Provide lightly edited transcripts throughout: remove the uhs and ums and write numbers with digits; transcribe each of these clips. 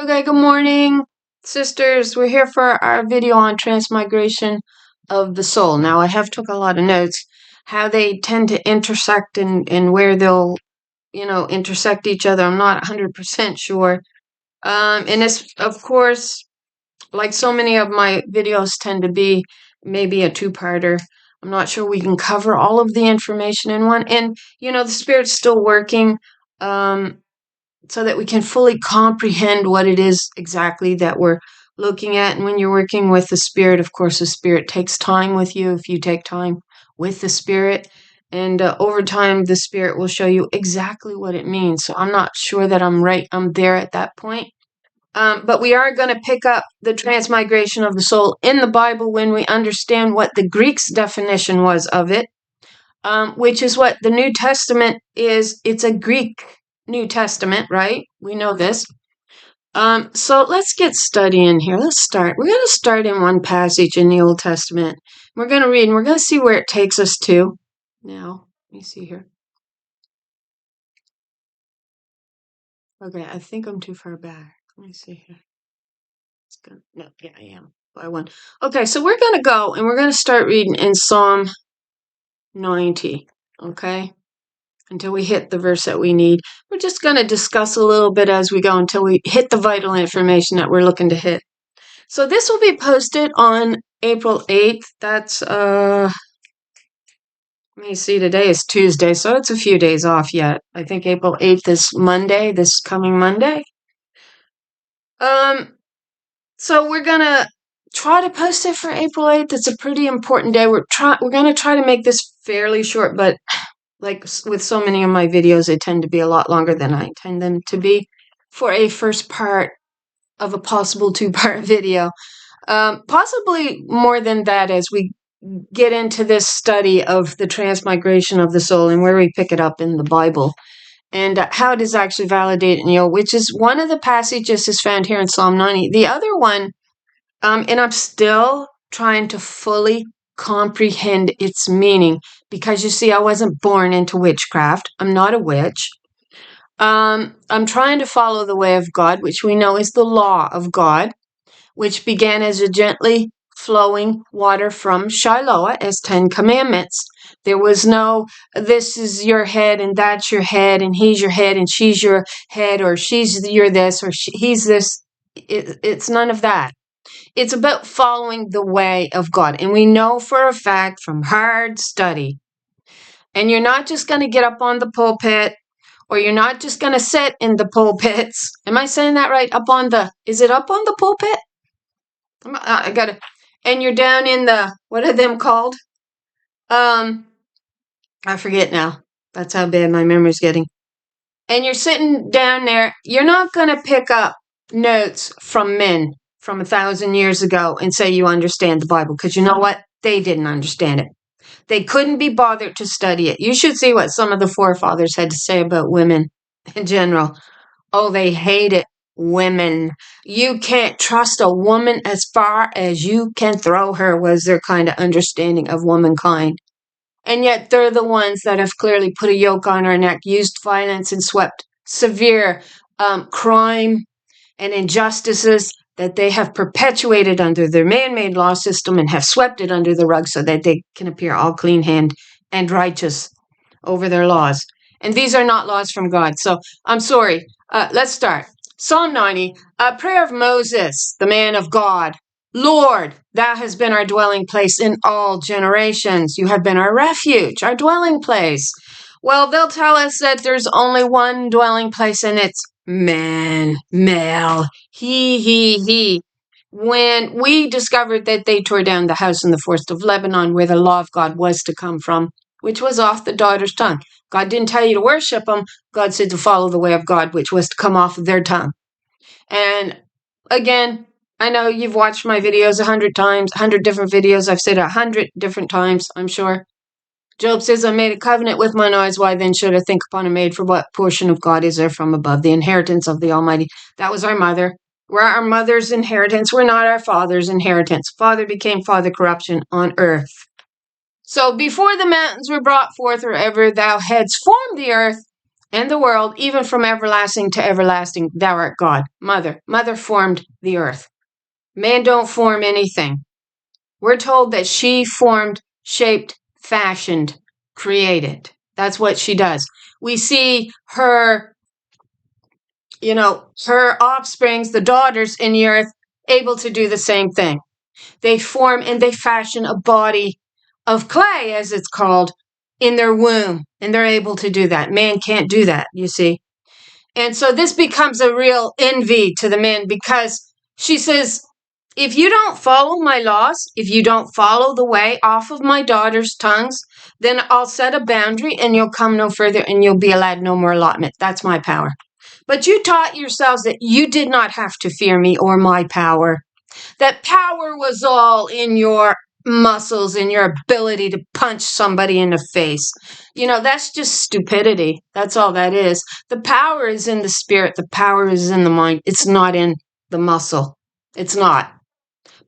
Okay, good morning, sisters. We're here for our video on transmigration of the soul. Now, I have took a lot of notes, how they tend to intersect and where they'll, intersect each other. I'm not 100% sure. And this, of course, like so many of my videos tend to be maybe a two-parter. I'm not sure we can cover all of the information in one. And, the Spirit's still working. So that we can fully comprehend what it is exactly that we're looking at. And when you're working with the Spirit, of course, the Spirit takes time with you if you take time with the Spirit. And over time, the Spirit will show you exactly what it means. So I'm not sure that I'm there at that point. But we are going to pick up the transmigration of the soul in the Bible when we understand what the Greek's definition was of it, which is what the New Testament is. It's a Greek New Testament, right? We know this. So let's get studying here. Let's start. We're going to start in one passage in the Old Testament. We're going to read, and we're going to see where it takes us to. Now, let me see here. Okay, I think I'm too far back. Let me see here. No, yeah, I am. By one. Okay, so we're going to go, and we're going to start reading in Psalm 90. Okay? Until we hit the verse that we need. We're just going to discuss a little bit as we go until we hit the vital information that we're looking to hit. So this will be posted on April 8th. That's, let me see, today is Tuesday, so it's a few days off yet. I think April 8th is Monday, this coming Monday. So we're going to try to post it for April 8th. It's a pretty important day. We're going to try to make this fairly short, but like with so many of my videos, they tend to be a lot longer than I intend them to be for a first part of a possible two-part video. Possibly more than that as we get into this study of the transmigration of the soul and where we pick it up in the Bible and how it is actually validated in which is one of the passages is found here in Psalm 90. The other one, and I'm still trying to fully comprehend its meaning because you see, I wasn't born into witchcraft. I'm not a witch. I'm trying to follow the way of God, which we know is the law of God, which began as a gently flowing water from Shiloh as 10 commandments. There was no, this is your head and that's your head and he's your head and she's your head or you're this or he's this. It's none of that. It's about following the way of God. And we know for a fact from hard study. And you're not just going to get up on the pulpit or you're not just going to sit in the pulpits. Am I saying that right? Is it up on the pulpit? I got it. And you're down in the, what are them called? I forget now. That's how bad my memory's getting. And you're sitting down there. You're not going to pick up notes from men from 1,000 years ago and say you understand the Bible, because you know what? They didn't understand it. They couldn't be bothered to study it. You should see what some of the forefathers had to say about women in general. Oh, they hated women. You can't trust a woman as far as you can throw her, was their kind of understanding of womankind. And yet they're the ones that have clearly put a yoke on our neck, used violence, and swept severe crime and injustices that they have perpetuated under their man-made law system and have swept it under the rug so that they can appear all clean-handed and righteous over their laws. And these are not laws from God. So I'm sorry. Let's start. Psalm 90, a prayer of Moses, the man of God. Lord, thou hast been our dwelling place in all generations. You have been our refuge, our dwelling place. Well, they'll tell us that there's only one dwelling place, and it's man, male, he. When we discovered that they tore down the house in the forest of Lebanon where the law of God was to come from, which was off the daughter's tongue. God didn't tell you to worship them. God said to follow the way of God, which was to come off of their tongue. And again, I know you've watched my videos 100 times, 100 different videos. I've said 100 different times, I'm sure. Job says, I made a covenant with mine eyes. Why then should I think upon a maid? For what portion of God is there from above? The inheritance of the Almighty. That was our mother. We're our mother's inheritance. We're not our father's inheritance. Father became father corruption on earth. So before the mountains were brought forth, or ever thou hadst formed the earth, and the world, even from everlasting to everlasting, thou art God. Mother formed the earth. Man don't form anything. We're told that she formed, shaped, fashioned, created. That's what she does. We see her, her offsprings, the daughters in the earth, able to do the same thing. They form and they fashion a body of clay, as it's called, in their womb. And they're able to do that. Man can't do that, you see. And so this becomes a real envy to the men, because she says, if you don't follow my laws, if you don't follow the way off of my daughter's tongues, then I'll set a boundary and you'll come no further and you'll be allowed no more allotment. That's my power. But you taught yourselves that you did not have to fear me or my power. That power was all in your muscles and your ability to punch somebody in the face. That's just stupidity. That's all that is. The power is in the spirit. The power is in the mind. It's not in the muscle. It's not.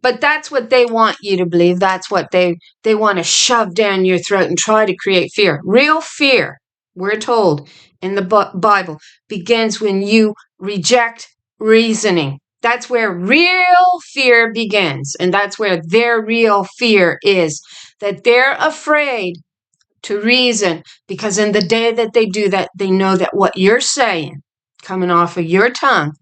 But that's what they want you to believe. That's what they want to shove down your throat and try to create fear. Real fear, we're told in the Bible, begins when you reject reasoning. That's where real fear begins. And that's where their real fear is. That they're afraid to reason, because in the day that they do that, they know that what you're saying, coming off of your tongue,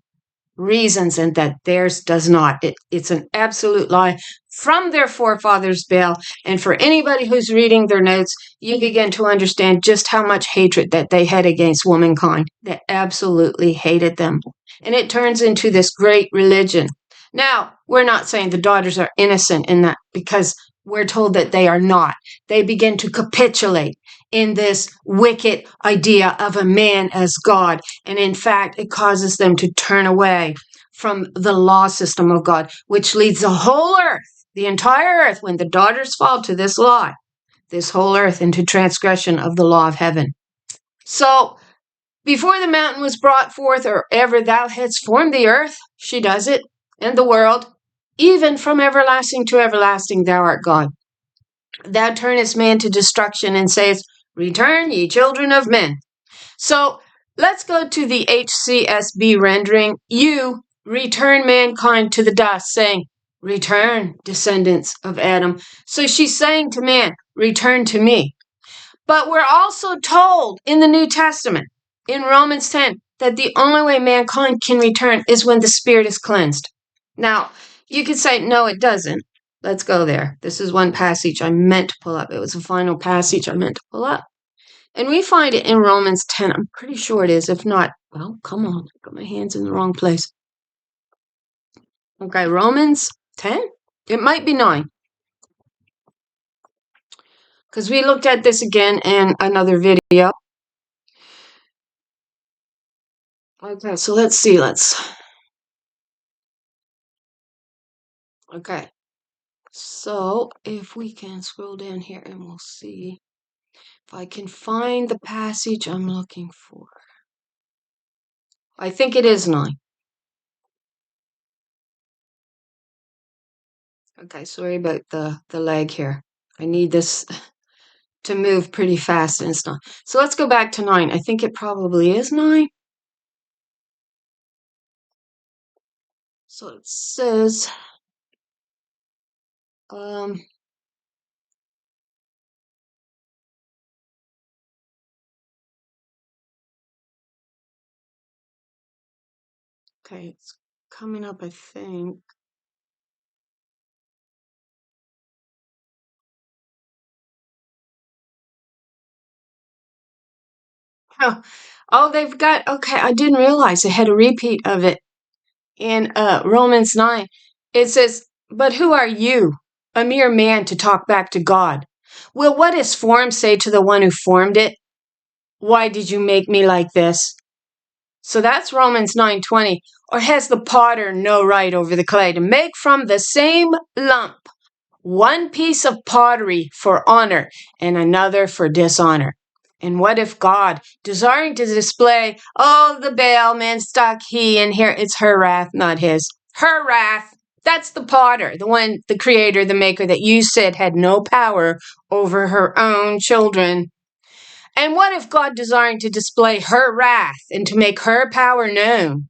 reasons, and that theirs does not. It's an absolute lie from their forefathers' Baal. And for anybody who's reading their notes, you begin to understand just how much hatred that they had against womankind. They absolutely hated them. And it turns into this great religion. Now, we're not saying the daughters are innocent in that, because we're told that they are not. They begin to capitulate in this wicked idea of a man as God. And in fact, it causes them to turn away from the law system of God, which leads the whole earth, the entire earth, when the daughters fall to this lie, this whole earth into transgression of the law of heaven. So, before the mountain was brought forth, or ever thou hadst formed the earth, she does it, and the world, even from everlasting to everlasting, thou art God. Thou turnest man to destruction and sayest, return, ye children of men. So let's go to the HCSB rendering. You return mankind to the dust, saying, return, descendants of Adam. So she's saying to man, return to me. But we're also told in the New Testament, in Romans 10, that the only way mankind can return is when the spirit is cleansed. Now, you could say, no, it doesn't. Let's go there. This is one passage I meant to pull up. It was the final passage I meant to pull up. And we find it in Romans 10. I'm pretty sure it is. If not, well, come on. I got my hands in the wrong place. Okay, Romans 10? It might be 9. Because we looked at this again in another video. Okay, so let's see. Okay. So if we can scroll down here and we'll see if I can find the passage I'm looking for. I think it is 9. Okay, sorry about the lag here. I need this to move pretty fast and it's not. So let's go back to 9. I think it probably is 9. So it says, okay, it's coming up, I think. Oh, they've got, okay, I didn't realize they had a repeat of it in Romans 9. It says, but who are you, a mere man, to talk back to God? Will what is formed say to the one who formed it, why did you make me like this? So that's Romans 9:20. Or has the potter no right over the clay to make from the same lump one piece of pottery for honor and another for dishonor? And what if God, desiring to display, oh, the Baal man stuck he in here, it's her wrath, not his. Her wrath. That's the potter, the one, the creator, the maker that you said had no power over her own children. And what if God, desiring to display her wrath and to make her power known,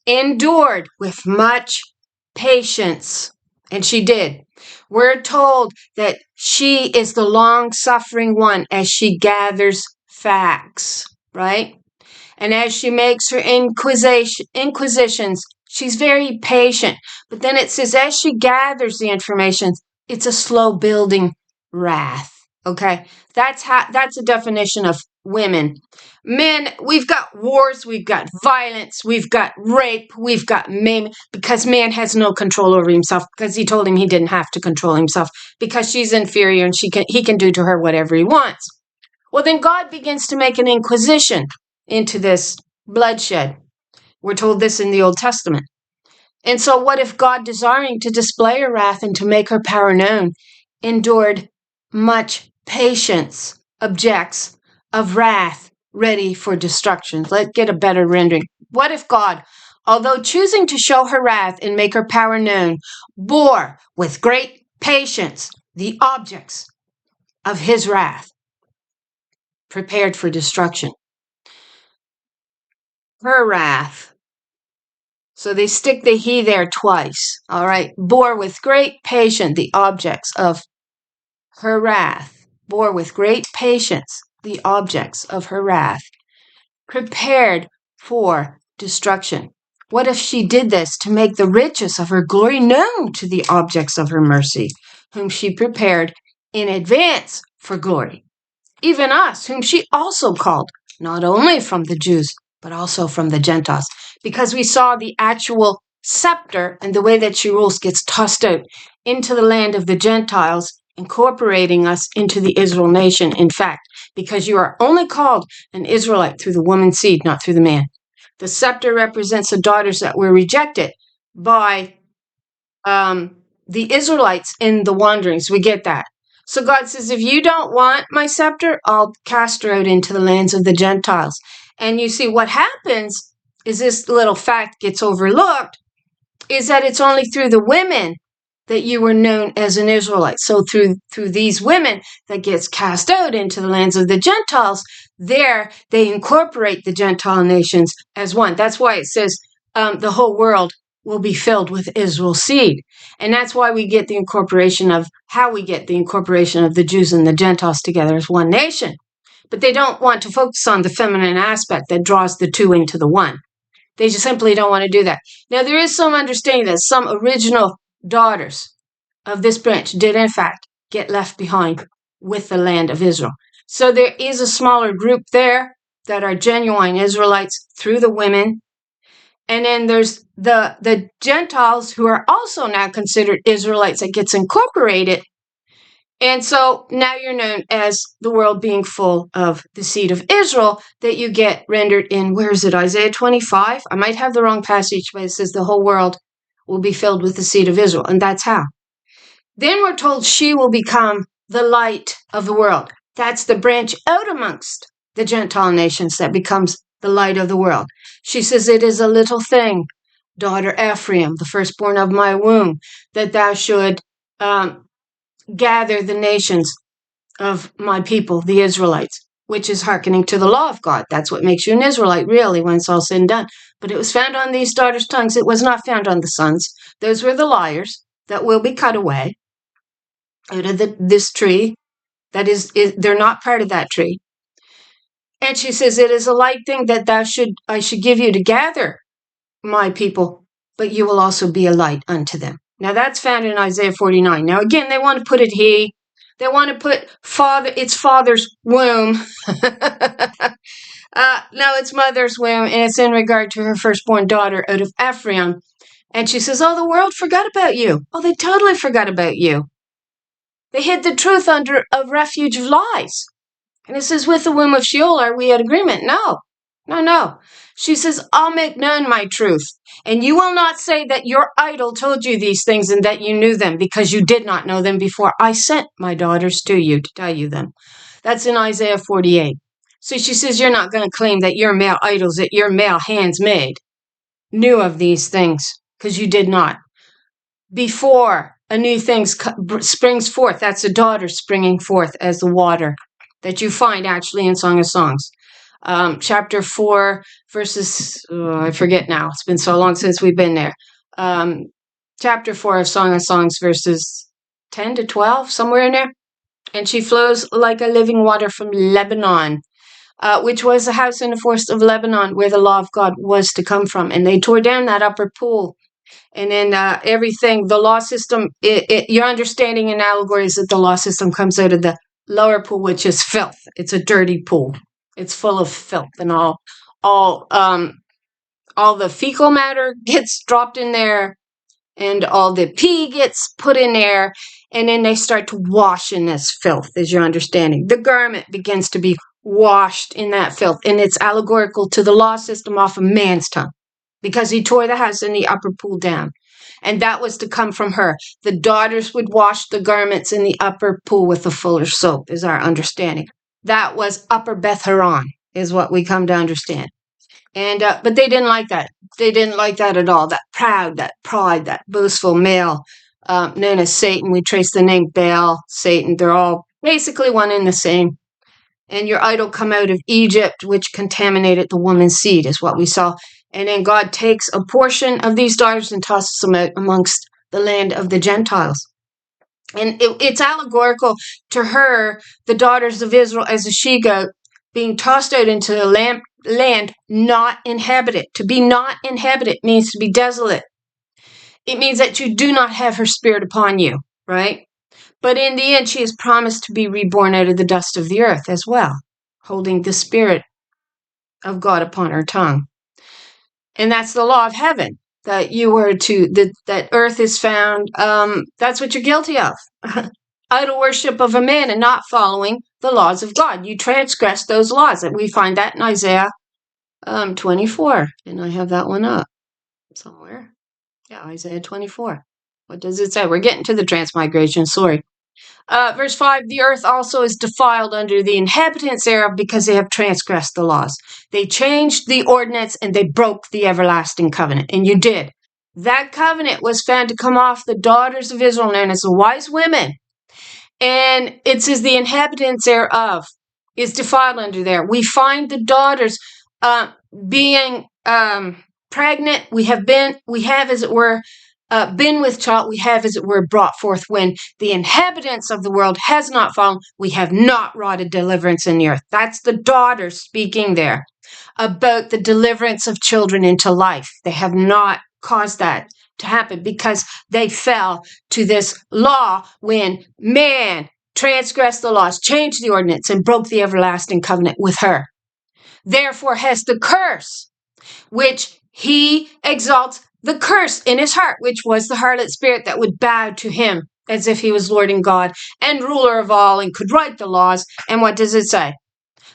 endured with much patience? And she did. We're told that she is the long-suffering one as she gathers facts, right? And as she makes her inquisitions, she's very patient. But then it says, as she gathers the information, it's a slow building wrath. Okay, that's a definition of women. Men, we've got wars, we've got violence, we've got rape, we've got maiming, because man has no control over himself, because he told him he didn't have to control himself, because she's inferior and he can do to her whatever he wants. Well, then God begins to make an inquisition into this bloodshed. We're told this in the Old Testament. And so what if God, desiring to display her wrath and to make her power known, endured much patience, objects of wrath, ready for destruction? Let's get a better rendering. What if God, although choosing to show her wrath and make her power known, bore with great patience the objects of his wrath, prepared for destruction? Her wrath. So they stick the he there twice. All right. Bore with great patience the objects of her wrath. Bore with great patience the objects of her wrath, prepared for destruction. What if she did this to make the riches of her glory known to the objects of her mercy, whom she prepared in advance for glory? Even us, whom she also called, not only from the Jews, but also from the Gentiles, because we saw the actual scepter and the way that she rules gets tossed out into the land of the Gentiles, incorporating us into the Israel nation, in fact, because you are only called an Israelite through the woman's seed, not through the man. The scepter represents the daughters that were rejected by the Israelites in the wanderings. We get that. So God says, if you don't want my scepter, I'll cast her out into the lands of the Gentiles. And you see, what happens is this little fact gets overlooked, is that it's only through the women that you were known as an Israelite. So through these women that gets cast out into the lands of the Gentiles, there they incorporate the Gentile nations as one. That's why it says the whole world will be filled with Israel's seed. And that's why we get the incorporation of, how we get the incorporation of the Jews and the Gentiles together as one nation. But they don't want to focus on the feminine aspect that draws the two into the one. They just simply don't want to do that. Now, there is some understanding that some original daughters of this branch did, in fact, get left behind with the land of Israel. So there is a smaller group there that are genuine Israelites through the women. And then there's the Gentiles who are also now considered Israelites that gets incorporated. And so now you're known as the world being full of the seed of Israel, that you get rendered in, where is it, Isaiah 25? I might have the wrong passage, but it says the whole world will be filled with the seed of Israel. And that's how. Then we're told she will become the light of the world. That's the branch out amongst the Gentile nations that becomes the light of the world. She says, it is a little thing, daughter Ephraim, the firstborn of my womb, that thou should gather the nations of my people, the Israelites, which is hearkening to the law of God. That's what makes you an Israelite, really, when it's all said and done. But it was found on these daughters' tongues. It was not found on the sons. Those were the liars that will be cut away out of this tree. That is, they're not part of that tree. And she says, it is a light thing that I should give you to gather my people, but you will also be a light unto them. Now that's found in Isaiah 49. Now again, they want to put it he. They want to put its father's womb. No, it's mother's womb, and it's in regard to her firstborn daughter out of Ephraim. And she says, oh, the world forgot about you. Oh, they totally forgot about you. They hid the truth under a refuge of lies. And it says, with the womb of Sheol are we at agreement? No. She says, I'll make known my truth. And you will not say that your idol told you these things and that you knew them, because you did not know them before I sent my daughters to you to tell you them. That's in Isaiah 48. So she says, you're not going to claim that your male idols, that your male hands made, knew of these things, because you did not. Before a new thing springs forth, that's a daughter springing forth as the water that you find actually in Song of Songs. Chapter 4, verses, I forget now. It's been so long since we've been there. Chapter 4 of Song of Songs, verses 10 to 12, somewhere in there. And she flows like a living water from Lebanon, which was the house in the forest of Lebanon where the law of God was to come from. And they tore down that upper pool. And then everything, the law system, your understanding in allegory is that the law system comes out of the lower pool, which is filth. It's a dirty pool. It's full of filth, and all the fecal matter gets dropped in there, and all the pee gets put in there, and then they start to wash in this filth, is your understanding. The garment begins to be washed in that filth, and it's allegorical to the law system off of man's tongue, because he tore the house in the upper pool down. And that was to come from her. The daughters would wash the garments in the upper pool with the fuller's soap, is our understanding. That was Upper Beth Horon, is what we come to understand. And but they didn't like that. They didn't like that at all. That proud, that pride, that boastful male known as Satan. We trace the name Baal, Satan. They're all basically one and the same. And your idol come out of Egypt, which contaminated the woman's seed, is what we saw. And then God takes a portion of these daughters and tosses them out amongst the land of the Gentiles. And it's allegorical to her, the daughters of Israel, as a she-goat, being tossed out into the land not inhabited. To be not inhabited means to be desolate. It means that you do not have her spirit upon you, right? But in the end, she is promised to be reborn out of the dust of the earth as well, holding the spirit of God upon her tongue. And that's the law of heaven, that you were to, that earth is found, that's what you're guilty of. Idol worship of a man and not following the laws of God. You transgress those laws. And we find that in Isaiah 24. And I have that one up somewhere. Yeah, Isaiah 24. What does it say? We're getting to the Transmigration, sorry. Verse 5, the earth also is defiled under the inhabitants thereof because they have transgressed the laws. They changed the ordinance and they broke the everlasting covenant. And you did. That covenant was found to come off the daughters of Israel, known as the wise women. And it says the inhabitants thereof is defiled under there. We find the daughters being pregnant. We have, as it were, been with child. We have, as it were, brought forth. When the inhabitants of the world has not fallen, we have not wrought a deliverance in the earth. That's the daughters speaking there about the deliverance of children into life. They have not caused that to happen because they fell to this law when man transgressed the laws, changed the ordinance, and broke the everlasting covenant with her. Therefore has the curse, which he exalts the curse in his heart, which was the harlot spirit that would bow to him as if he was Lord and God and ruler of all and could write the laws. And what does it say?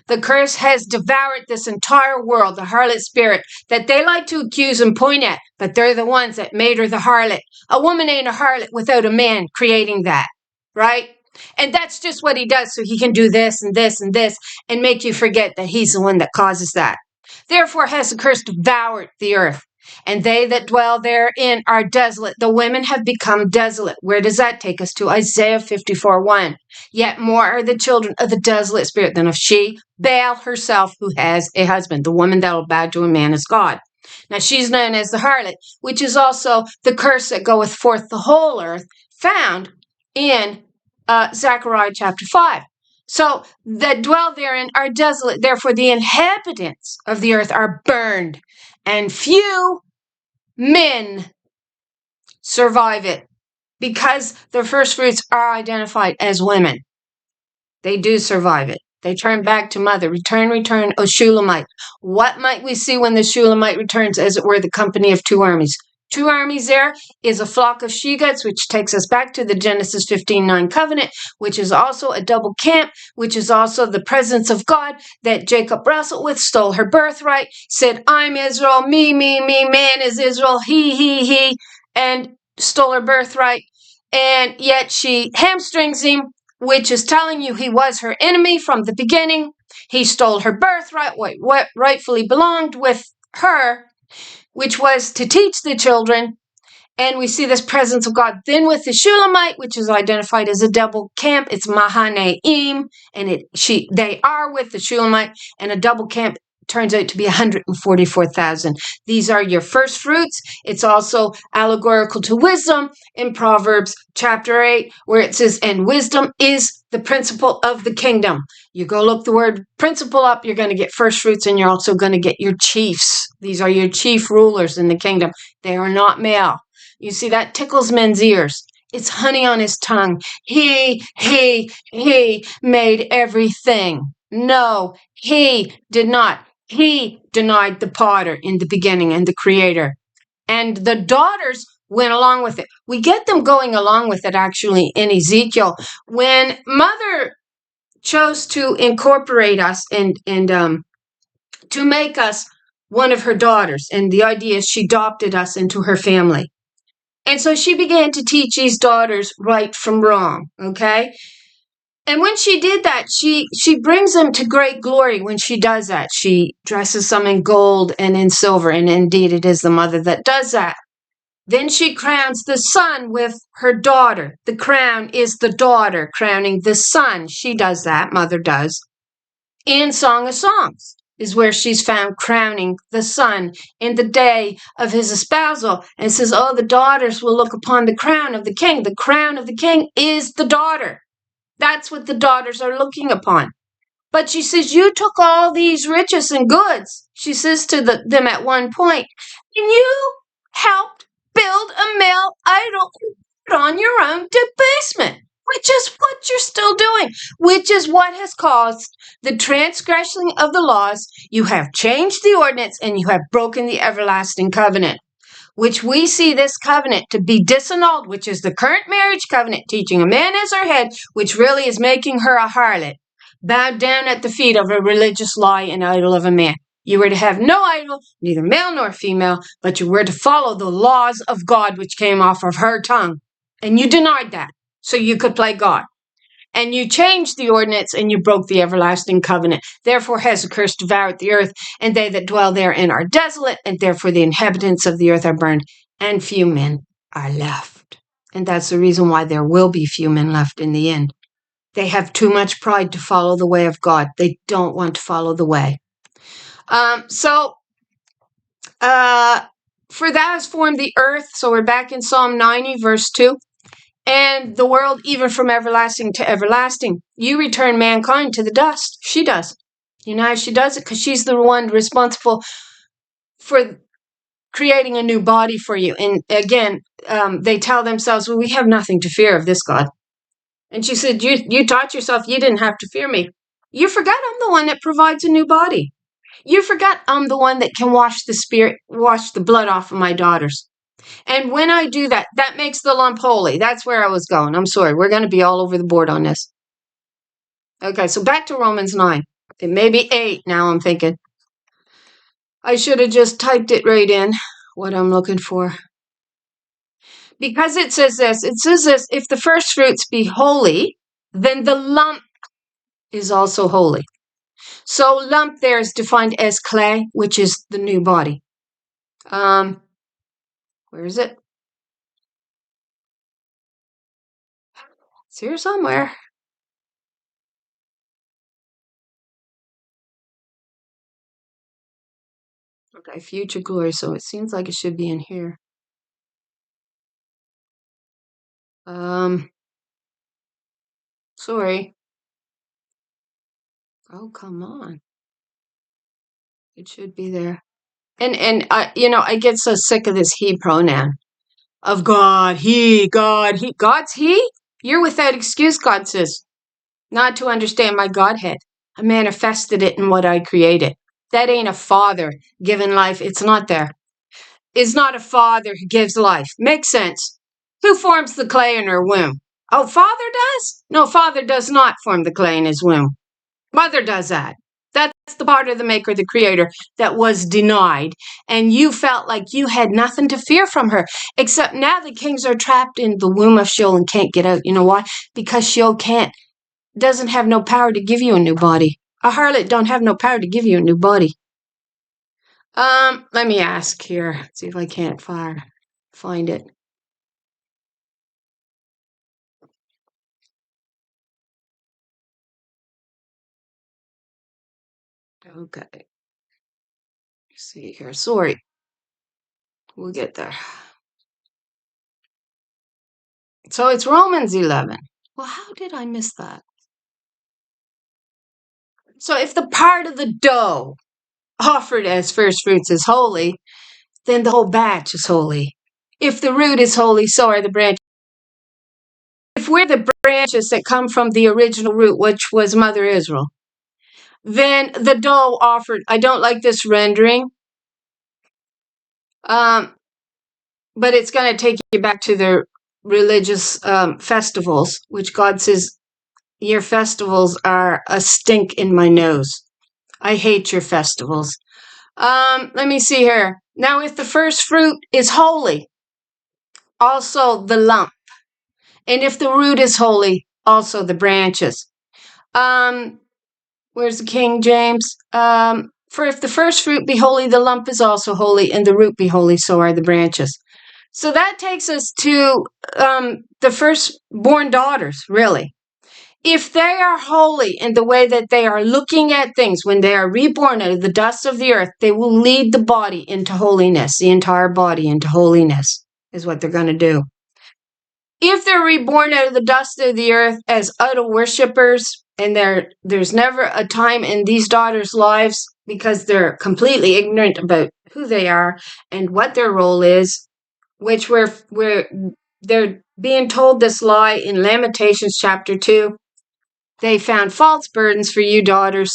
The curse has devoured this entire world, the harlot spirit, that they like to accuse and point at, but they're the ones that made her the harlot. A woman ain't a harlot without a man creating that, right? And that's just what he does, so he can do this and this and this and make you forget that he's the one that causes that. Therefore has the curse devoured the earth, and they that dwell therein are desolate. The women have become desolate. Where does that take us to? Isaiah 54:1. Yet more are the children of the desolate spirit than of she, Baal herself, who has a husband. The woman that will bow to a man is God. Now she's known as the harlot, which is also the curse that goeth forth the whole earth, found in Zechariah chapter 5. So that dwell therein are desolate. Therefore the inhabitants of the earth are burned, and few men survive it, because the first fruits are identified as women. They do survive it. They turn back to mother. Return, O Shulamite. What might we see when the Shulamite returns? As it were, the company of two armies. Two armies there is a flock of she-goats, which takes us back to the Genesis 15:9 covenant, which is also a double camp, which is also the presence of God that Jacob wrestled with, stole her birthright, said, I'm Israel, me, man is Israel, he, and stole her birthright. And yet she hamstrings him, which is telling you he was her enemy from the beginning. He stole her birthright, what rightfully belonged with her, which was to teach the children, And we see this presence of God. Then with the Shulamite, which is identified as a double camp, it's Mahanaim, and they are with the Shulamite, and a double camp turns out to be 144,000. These are your first fruits. It's also allegorical to wisdom in Proverbs chapter 8, where it says, and wisdom is the principle of the kingdom. You go look the word principle up, you're going to get first fruits, and you're also going to get your chiefs. These are your chief rulers in the kingdom. They are not male. You see, that tickles men's ears. It's honey on his tongue. He made everything. No, he did not. He denied the potter in the beginning and the creator. And the daughters went along with it. We get them going along with it, actually, in Ezekiel. When Mother chose to incorporate us and to make us one of her daughters, and the idea is she adopted us into her family. And so she began to teach these daughters right from wrong, okay? And when she did that, she brings them to great glory when she does that. She dresses them in gold and in silver, and indeed it is the mother that does that. Then she crowns the son with her daughter. The crown is the daughter crowning the son. She does that, Mother does. In Song of Songs is where she's found crowning the son in the day of his espousal, and says, oh, the daughters will look upon the crown of the king. The crown of the king is the daughter. That's what the daughters are looking upon. But she says, you took all these riches and goods, she says to them at one point, and you helped build a male idol on your own debasement, which is what you're still doing, which is what has caused the transgression of the laws. You have changed the ordinance, and you have broken the everlasting covenant, which we see this covenant to be disannulled, which is the current marriage covenant, teaching a man as her head, which really is making her a harlot, bowed down at the feet of a religious lie and idol of a man. You were to have no idol, neither male nor female, but you were to follow the laws of God, which came off of her tongue. And you denied that, so you could play God. And you changed the ordinance, and you broke the everlasting covenant. Therefore has a curse devoured the earth, and they that dwell therein are desolate, and therefore the inhabitants of the earth are burned, and few men are left. And that's the reason why there will be few men left in the end. They have too much pride to follow the way of God. They don't want to follow the way. For thou hast formed the earth, so we're back in Psalm 90, verse 2, and the world even from everlasting to everlasting. You return mankind to the dust. She does. You know how she does it? Because she's the one responsible for creating a new body for you. And again, they tell themselves, well, we have nothing to fear of this God. And she said, you taught yourself you didn't have to fear me. You forgot I'm the one that provides a new body. You forgot I'm the one that can wash the blood off of my daughters. And when I do that, that makes the lump holy. That's where I was going. I'm sorry. We're going to be all over the board on this. Okay, so back to Romans 9. It may be 8 now, I'm thinking. I should have just typed it right in, what I'm looking for. Because it says this, if the first fruits be holy, then the lump is also holy. So lump there is defined as clay, which is the new body. Where is it? It's here somewhere. Okay, future glory. So it seems like it should be in here. Sorry. Oh, come on. It should be there. And I get so sick of this he pronoun of God, he. God's he? You're without excuse, God says, not to understand my Godhead. I manifested it in what I created. That ain't a father giving life. It's not there. It's not a father who gives life. Makes sense. Who forms the clay in her womb? Oh, father does? No, father does not form the clay in his womb. Mother does that. That's the part of the maker, the creator, that was denied. And you felt like you had nothing to fear from her. Except now the kings are trapped in the womb of Sheol and can't get out. You know why? Because Sheol doesn't have no power to give you a new body. A harlot don't have no power to give you a new body. Let me ask here. See if I can't find it. Okay. Let's see here. Sorry. We'll get there. So it's Romans 11. Well, how did I miss that? So if the part of the dough offered as first fruits is holy, then the whole batch is holy. If the root is holy, so are the branches. If we're the branches that come from the original root, which was Mother Israel, then the dough offered, I don't like this rendering, but it's going to take you back to the religious festivals, which God says, your festivals are a stink in my nose. I hate your festivals. Let me see here. Now, if the first fruit is holy, also the lump. And if the root is holy, also the branches. Where's the King James? For if the first fruit be holy, the lump is also holy, and the root be holy, so are the branches. So that takes us to the firstborn daughters, really. If they are holy in the way that they are looking at things, when they are reborn out of the dust of the earth, they will lead the body into holiness, the entire body into holiness, is what they're going to do. If they're reborn out of the dust of the earth as idol worshippers, and there's never a time in these daughters' lives, because they're completely ignorant about who they are and what their role is, which they're being told this lie in Lamentations chapter 2. They found false burdens for you, daughters.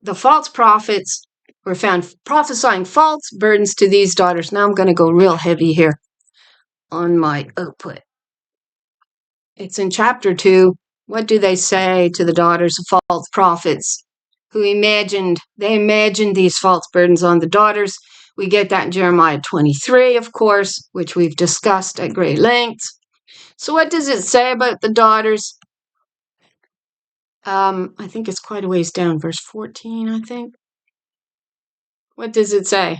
The false prophets were found prophesying false burdens to these daughters. Now I'm going to go real heavy here on my output. It's in chapter 2. What do they say to the daughters of false prophets who imagined these false burdens on the daughters? We get that in Jeremiah 23, of course, which we've discussed at great length. So what does it say about the daughters? I think it's quite a ways down, verse 14, I think. What does it say?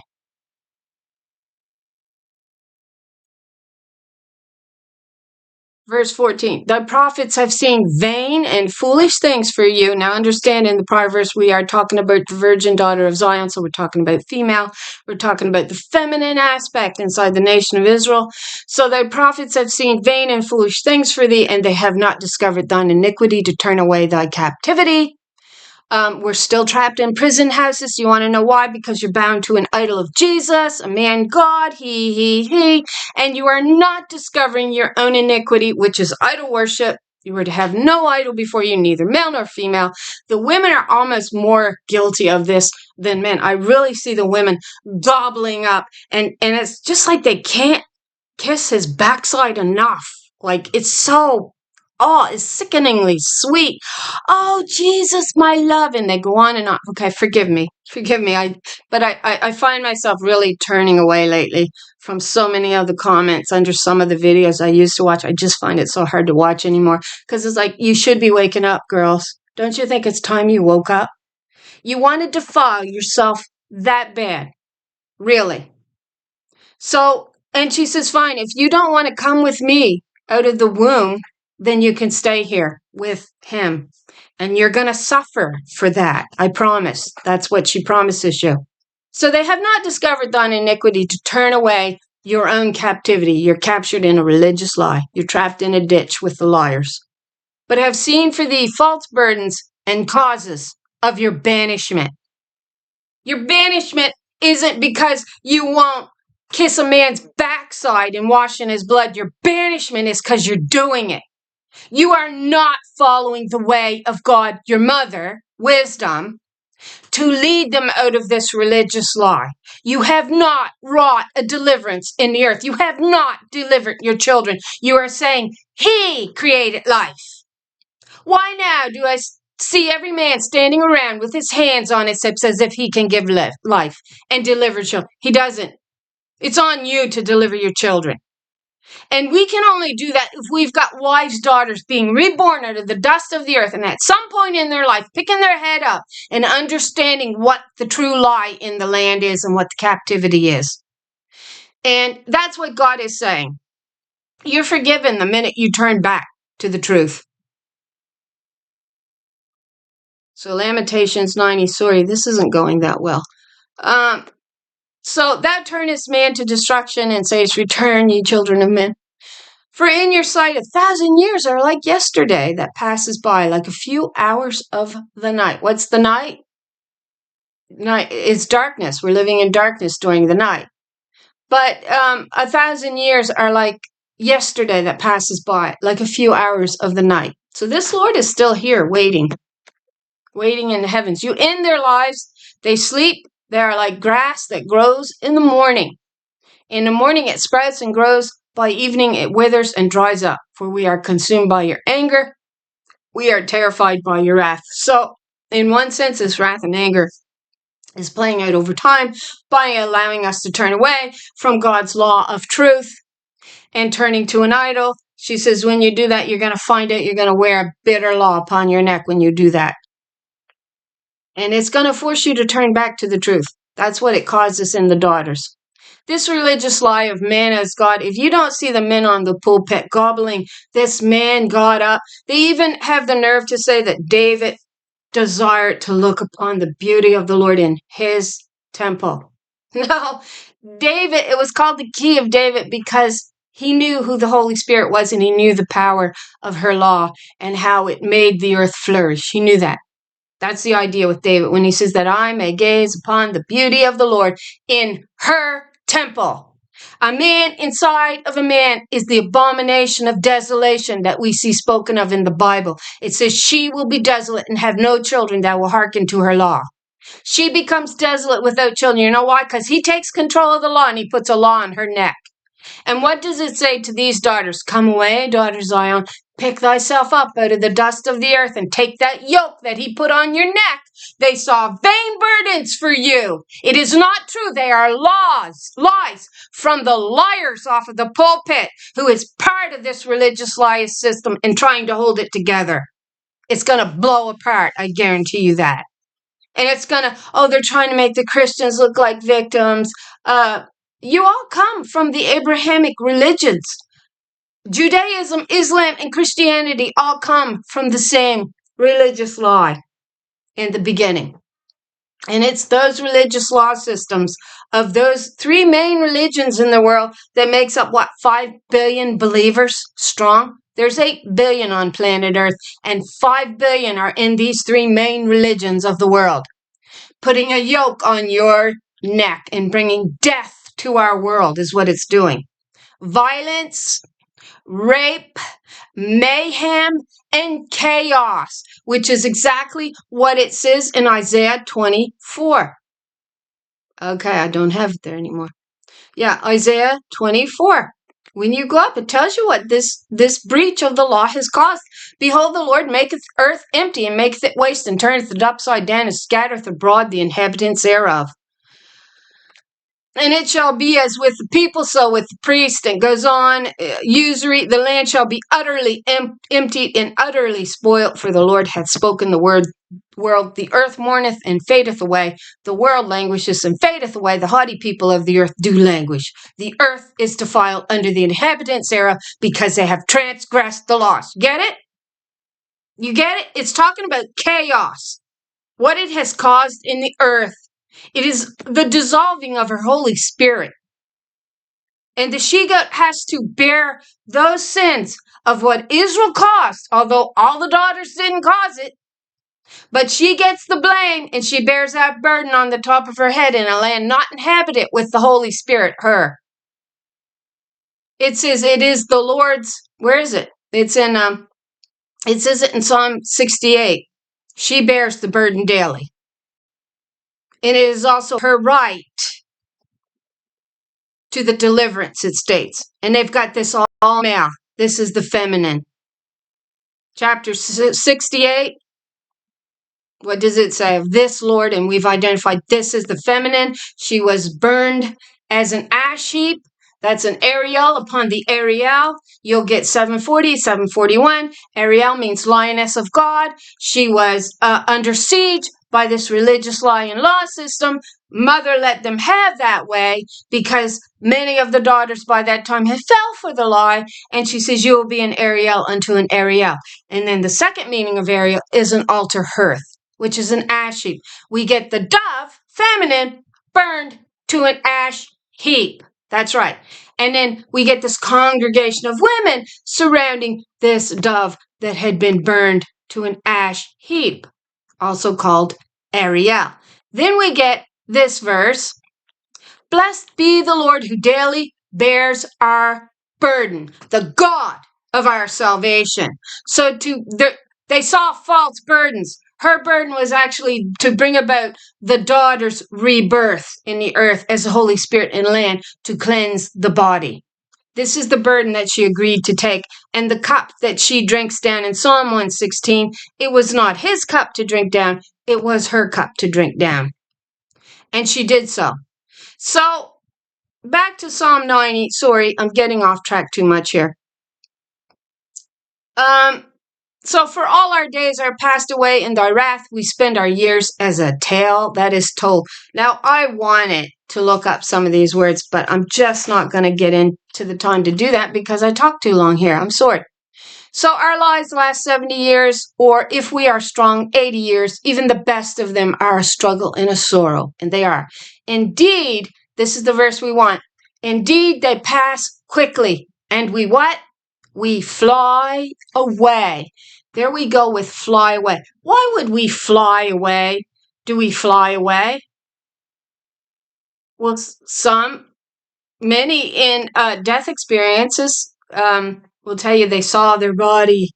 Verse 14, the prophets have seen vain and foolish things for you. Now understand, in the prior verse, we are talking about the virgin daughter of Zion, so we're talking about female. We're talking about the feminine aspect inside the nation of Israel. So the prophets have seen vain and foolish things for thee, and they have not discovered thine iniquity to turn away thy captivity. We're still trapped in prison houses. You want to know why? Because you're bound to an idol of Jesus, a man God, he, and you are not discovering your own iniquity, which is idol worship. You were to have no idol before you, neither male nor female. The women are almost more guilty of this than men. I really see the women gobbling up, and it's just like they can't kiss his backside enough. Like, it's so, it's sickeningly sweet. Oh, Jesus, my love. And they go on and on. Okay, forgive me. But I find myself really turning away lately from so many of the comments under some of the videos I used to watch. I just find it so hard to watch anymore, because it's like, you should be waking up, girls. Don't you think it's time you woke up? You want to defile yourself that bad. Really. So, and she says, fine, if you don't want to come with me out of the womb, then you can stay here with him. And you're going to suffer for that. I promise. That's what she promises you. So they have not discovered thine iniquity to turn away your own captivity. You're captured in a religious lie. You're trapped in a ditch with the liars. But have seen for thee false burdens and causes of your banishment. Your banishment isn't because you won't kiss a man's backside and wash in his blood. Your banishment is because you're doing it. You are not following the way of God, your mother, wisdom, to lead them out of this religious lie. You have not wrought a deliverance in the earth. You have not delivered your children. You are saying, he created life. Why now do I see every man standing around with his hands on his hips as if he can give life and deliver children? He doesn't. It's on you to deliver your children. And we can only do that if we've got wives, daughters being reborn out of the dust of the earth, and at some point in their life picking their head up and understanding what the true lie in the land is and what the captivity is. And that's what God is saying. You're forgiven the minute you turn back to the truth. So Lamentations 90, sorry, this isn't going that well. So thou turnest man to destruction and sayest, return, ye children of men. For in your sight 1,000 years are like yesterday that passes by, like a few hours of the night. What's the night? Night is darkness. We're living in darkness during the night. But 1,000 years are like yesterday that passes by, like a few hours of the night. So this Lord is still here, waiting in the heavens. You end their lives. They sleep. They are like grass that grows in the morning. In the morning it sprouts and grows. By evening it withers and dries up. For we are consumed by your anger. We are terrified by your wrath. So, in one sense, this wrath and anger is playing out over time by allowing us to turn away from God's law of truth and turning to an idol. She says, when you do that, you're going to find out you're going to wear a bitter law upon your neck when you do that. And it's going to force you to turn back to the truth. That's what it causes in the daughters. This religious lie of man as God, if you don't see the men on the pulpit gobbling this man God up, they even have the nerve to say that David desired to look upon the beauty of the Lord in his temple. No, David, it was called the key of David because he knew who the Holy Spirit was and he knew the power of her law and how it made the earth flourish. He knew that. That's the idea with David when he says that I may gaze upon the beauty of the Lord in her temple. A man inside of a man is the abomination of desolation that we see spoken of in the Bible. It says she will be desolate and have no children that will hearken to her law. She becomes desolate without children. You know why? Because he takes control of the law and he puts a law on her neck. And what does it say to these daughters? Come away, daughter Zion. Pick thyself up out of the dust of the earth and take that yoke that he put on your neck. They saw vain burdens for you. It is not true. They are lies from the liars off of the pulpit who is part of this religious lie system and trying to hold it together. It's going to blow apart. I guarantee you that. And it's going to, they're trying to make the Christians look like victims. You all come from the Abrahamic religions. Judaism, Islam, and Christianity all come from the same religious lie in the beginning. And it's those religious law systems of those three main religions in the world that makes up, 5 billion believers strong? There's 8 billion on planet Earth, and 5 billion are in these three main religions of the world. Putting a yoke on your neck and bringing death to our world is what it's doing. Violence, rape, mayhem, and chaos, which is exactly what it says in Isaiah 24. Okay, I don't have it there anymore. Yeah, Isaiah 24. When you go up, it tells you what this breach of the law has caused. Behold, the Lord maketh earth empty, and maketh it waste, and turneth it upside down, and scattereth abroad the inhabitants thereof. And it shall be as with the people, so with the priest. And goes on, usury, the land shall be utterly emptied and utterly spoilt, for the Lord hath spoken the world. The earth mourneth and fadeth away. The world languisheth and fadeth away. The haughty people of the earth do languish. The earth is defiled under the inhabitants thereof, because they have transgressed the laws. Get it? You get it? It's talking about chaos. What it has caused in the earth. It is the dissolving of her Holy Spirit. And the she-goat has to bear those sins of what Israel caused, although all the daughters didn't cause it. But she gets the blame, and she bears that burden on the top of her head in a land not inhabited with the Holy Spirit, her. It says it is the Lord's, where is it? It says it in Psalm 68. She bears the burden daily. And it is also her right to the deliverance, it states. And they've got this all male. This is the feminine. Chapter 68. What does it say? Of this Lord, and we've identified this as the feminine. She was burned as an ash heap. That's an Ariel upon the Ariel. You'll get 740, 741. Ariel means lioness of God. She was under siege by this religious lie and law system. Mother let them have that way because many of the daughters by that time had fell for the lie. And she says, you will be an Ariel unto an Ariel. And then the second meaning of Ariel is an altar hearth. which is an ash heap. We get the dove, feminine, burned to an ash heap. That's right. And then we get this congregation of women surrounding this dove that had been burned to an ash heap, also called Ariel. Then we get this verse, blessed be the Lord who daily bears our burden, the God of our salvation. So they saw false burdens. Her burden was actually to bring about the daughter's rebirth in the earth as the Holy Spirit in land to cleanse the body. This is the burden that she agreed to take. And the cup that she drinks down in Psalm 116, it was not his cup to drink down, it was her cup to drink down. And she did so. So, back to Psalm 90. Sorry, I'm getting off track too much here. So for all our days are passed away in thy wrath, we spend our years as a tale that is told. Now, I wanted to look up some of these words, but I'm just not going to get into the time to do that because I talk too long here. I'm sorry. So our lives last 70 years, or if we are strong, 80 years. Even the best of them are a struggle and a sorrow, and they are. Indeed, this is the verse we want. Indeed, they pass quickly, and we what? We fly away. There we go with fly away. Why would we fly away? Do we fly away? Well, many in death experiences will tell you they saw their body.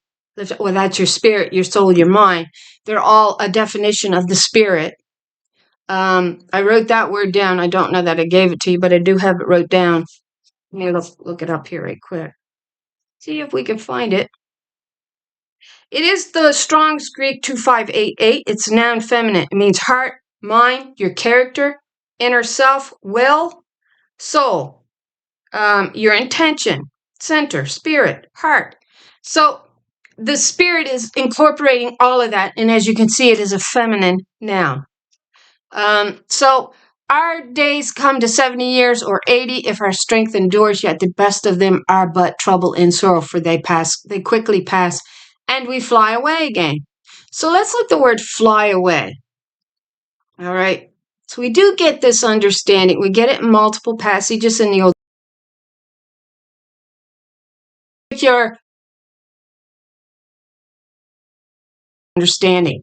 Well, that's your spirit, your soul, your mind. They're all a definition of the spirit. I wrote that word down. I don't know that I gave it to you, but I do have it wrote down. Let me look it up here right quick. See if we can find it. It is the Strong's Greek 2588. It's noun feminine. It means heart, mind, your character, inner self, will, soul, your intention, center, spirit, heart. So the spirit is incorporating all of that, and as you can see, it is a feminine noun. So our days come to 70 years or 80 if our strength endures, yet the best of them are but trouble and sorrow, for they quickly pass, and we fly away again. So let's look at the word fly away. All right. So we do get this understanding. We get it in multiple passages in the Old Testament. Understanding.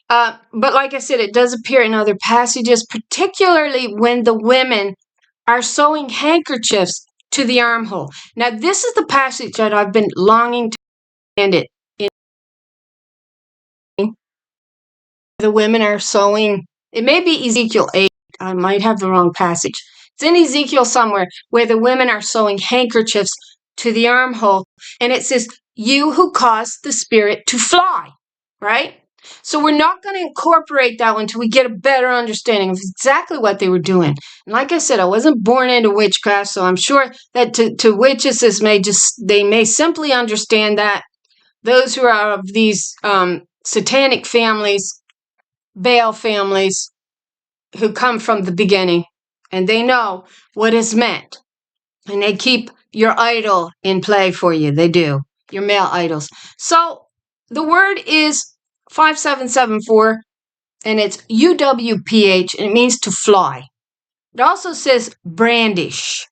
But like I said, it does appear in other passages, particularly when the women are sewing handkerchiefs to the armhole. Now, this is the passage that I've been longing to end it. The women are sewing. It may be Ezekiel 8. I might have the wrong passage. It's in Ezekiel somewhere where the women are sewing handkerchiefs to the armhole. And it says, you who caused the spirit to fly, right? So we're not going to incorporate that one until we get a better understanding of exactly what they were doing. And like I said, I wasn't born into witchcraft, so I'm sure that to witches they may simply understand that. Those who are of these satanic families, Baal families, who come from the beginning, and they know what is meant. And they keep your idol in play for you. They do. Your male idols. So the word is 5774, and it's UWPH, and it means to fly. It also says brandish,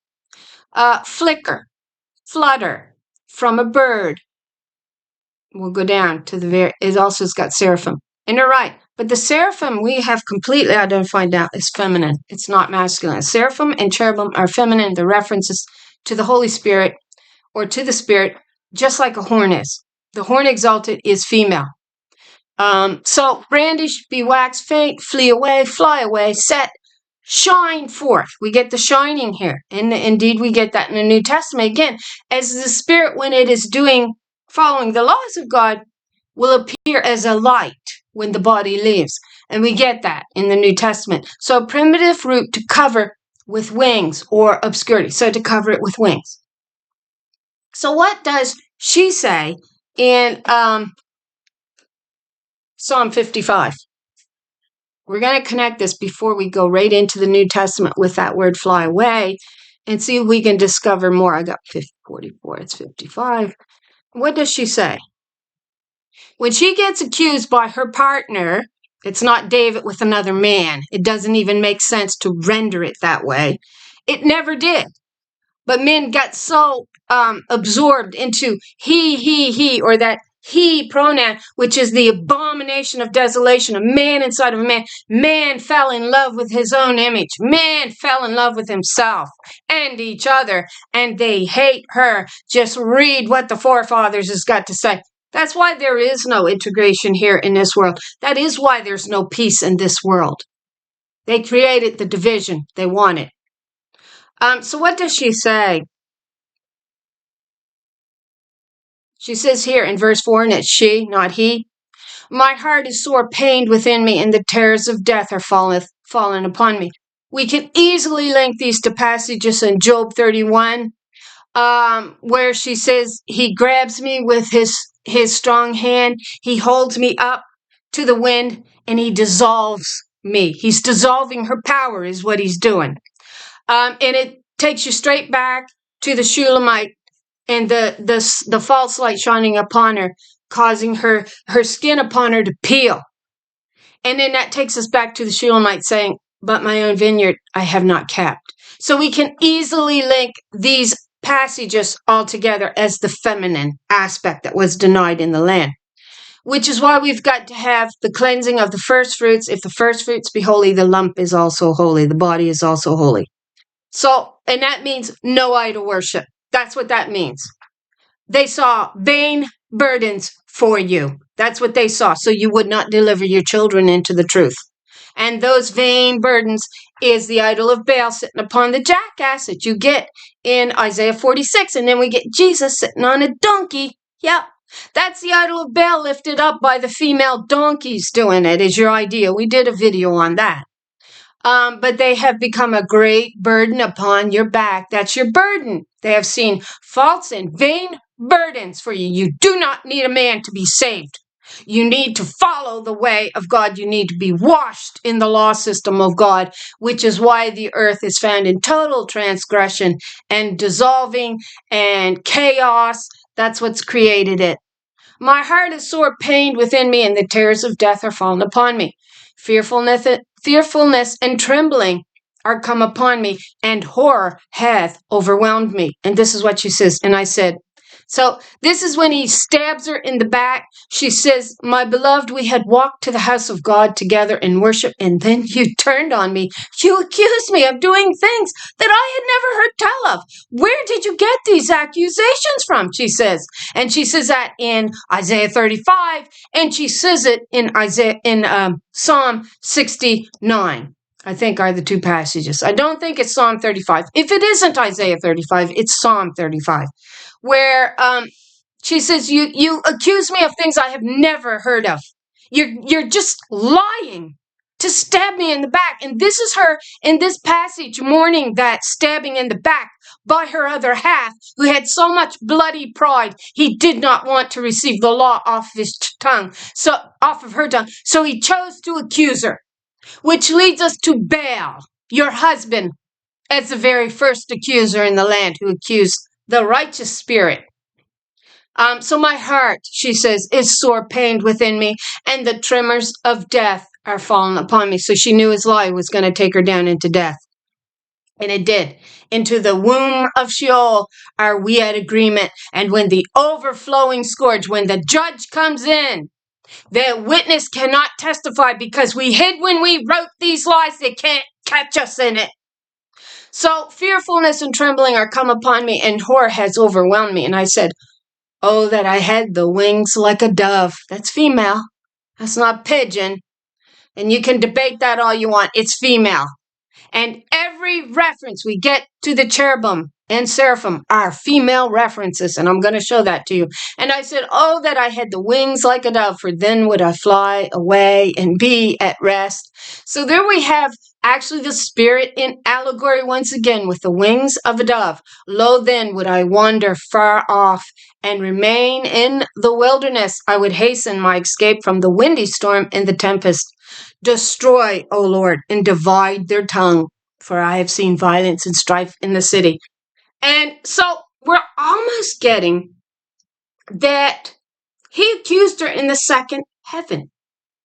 flicker, flutter, from a bird. We'll go down to it also has got seraphim. And you're right, but the seraphim we have completely identified now as feminine. It's not masculine. Seraphim and cherubim are feminine. The references to the Holy Spirit or to the Spirit, just like a horn is. The horn exalted is female. So brandish, be wax, faint, flee away, fly away, set, shine forth. We get the shining here. And indeed, we get that in the New Testament. Again, as the Spirit, when it is following the laws of God, will appear as a light when the body leaves. And we get that in the New Testament. So a primitive root to cover with wings or obscurity. So to cover it with wings. So what does she say in Psalm 55? We're going to connect this before we go right into the New Testament with that word fly away and see if we can discover more. I got 44, it's 55. What does she say? When she gets accused by her partner It's not David with another man. It doesn't even make sense to render it that way. It never did. But men got so absorbed into he, or that he pronoun, which is the abomination of desolation, a man inside of a man. Man fell in love with his own image. Man fell in love with himself and each other, and they hate her. Just read what the forefathers has got to say. That's why there is no integration here in this world. That is why there's no peace in this world. They created the division they wanted. So what does she say? She says here in verse 4, and it's she, not he. My heart is sore pained within me, and the terrors of death are fallen upon me. We can easily link these to passages in Job 31, where she says, he grabs me with his strong hand. He holds me up to the wind, and he dissolves me. He's dissolving her power is what he's doing. And it takes you straight back to the Shulamite and the false light shining upon her, causing her skin upon her to peel. And then that takes us back to the Shulamite saying, but my own vineyard I have not kept. So we can easily link these passages all together as the feminine aspect that was denied in the land. Which is why we've got to have the cleansing of the first fruits. If the first fruits be holy, the lump is also holy. The body is also holy. So, and that means no idol worship. That's what that means. They saw vain burdens for you. That's what they saw. So you would not deliver your children into the truth. And those vain burdens is the idol of Baal sitting upon the jackass that you get in Isaiah 46. And then we get Jesus sitting on a donkey. Yep. That's the idol of Baal lifted up by the female donkeys doing it is your idea. We did a video on that. But they have become a great burden upon your back. That's your burden. They have seen false and vain burdens for you. You do not need a man to be saved. You need to follow the way of God. You need to be washed in the law system of God, which is why the earth is found in total transgression and dissolving and chaos. That's what's created it. My heart is sore pained within me, and the terrors of death are fallen upon me. Fearfulness and trembling are come upon me, and horror hath overwhelmed me. And this is what she says. And I said, so this is when he stabs her in the back. She says, my beloved, we had walked to the house of God together in worship, and then you turned on me. You accused me of doing things that I had never heard tell of. Where did you get these accusations from? She says. And she says that in Isaiah 35, and she says it in Psalm 69. I think are the two passages. I don't think it's Psalm 35. If it isn't Isaiah 35, it's Psalm 35, where she says, you accuse me of things I have never heard of. You're just lying to stab me in the back. And this is her in this passage mourning that stabbing in the back by her other half, who had so much bloody pride, he did not want to receive the law off of her tongue. So he chose to accuse her. Which leads us to Baal, your husband, as the very first accuser in the land who accused the righteous spirit. So my heart, she says, is sore pained within me, and the tremors of death are fallen upon me. So she knew his lie was going to take her down into death. And it did. Into the womb of Sheol are we at agreement. And when the overflowing scourge, when the judge comes in, the witness cannot testify because we hid when we wrote these lies. They can't catch us in it. So fearfulness and trembling are come upon me, and horror has overwhelmed me. And I said, oh, that I had the wings like a dove. That's female. That's not pigeon. And you can debate that all you want. It's female. And every reference we get to the cherubim and seraphim are female references, and I'm going to show that to you. And I said, oh, that I had the wings like a dove, for then would I fly away and be at rest. So there we have actually the spirit in allegory once again with the wings of a dove. Lo, then would I wander far off and remain in the wilderness. I would hasten my escape from the windy storm and the tempest. Destroy, O Lord, and divide their tongue, for I have seen violence and strife in the city. And so we're almost getting that he accused her in the second heaven.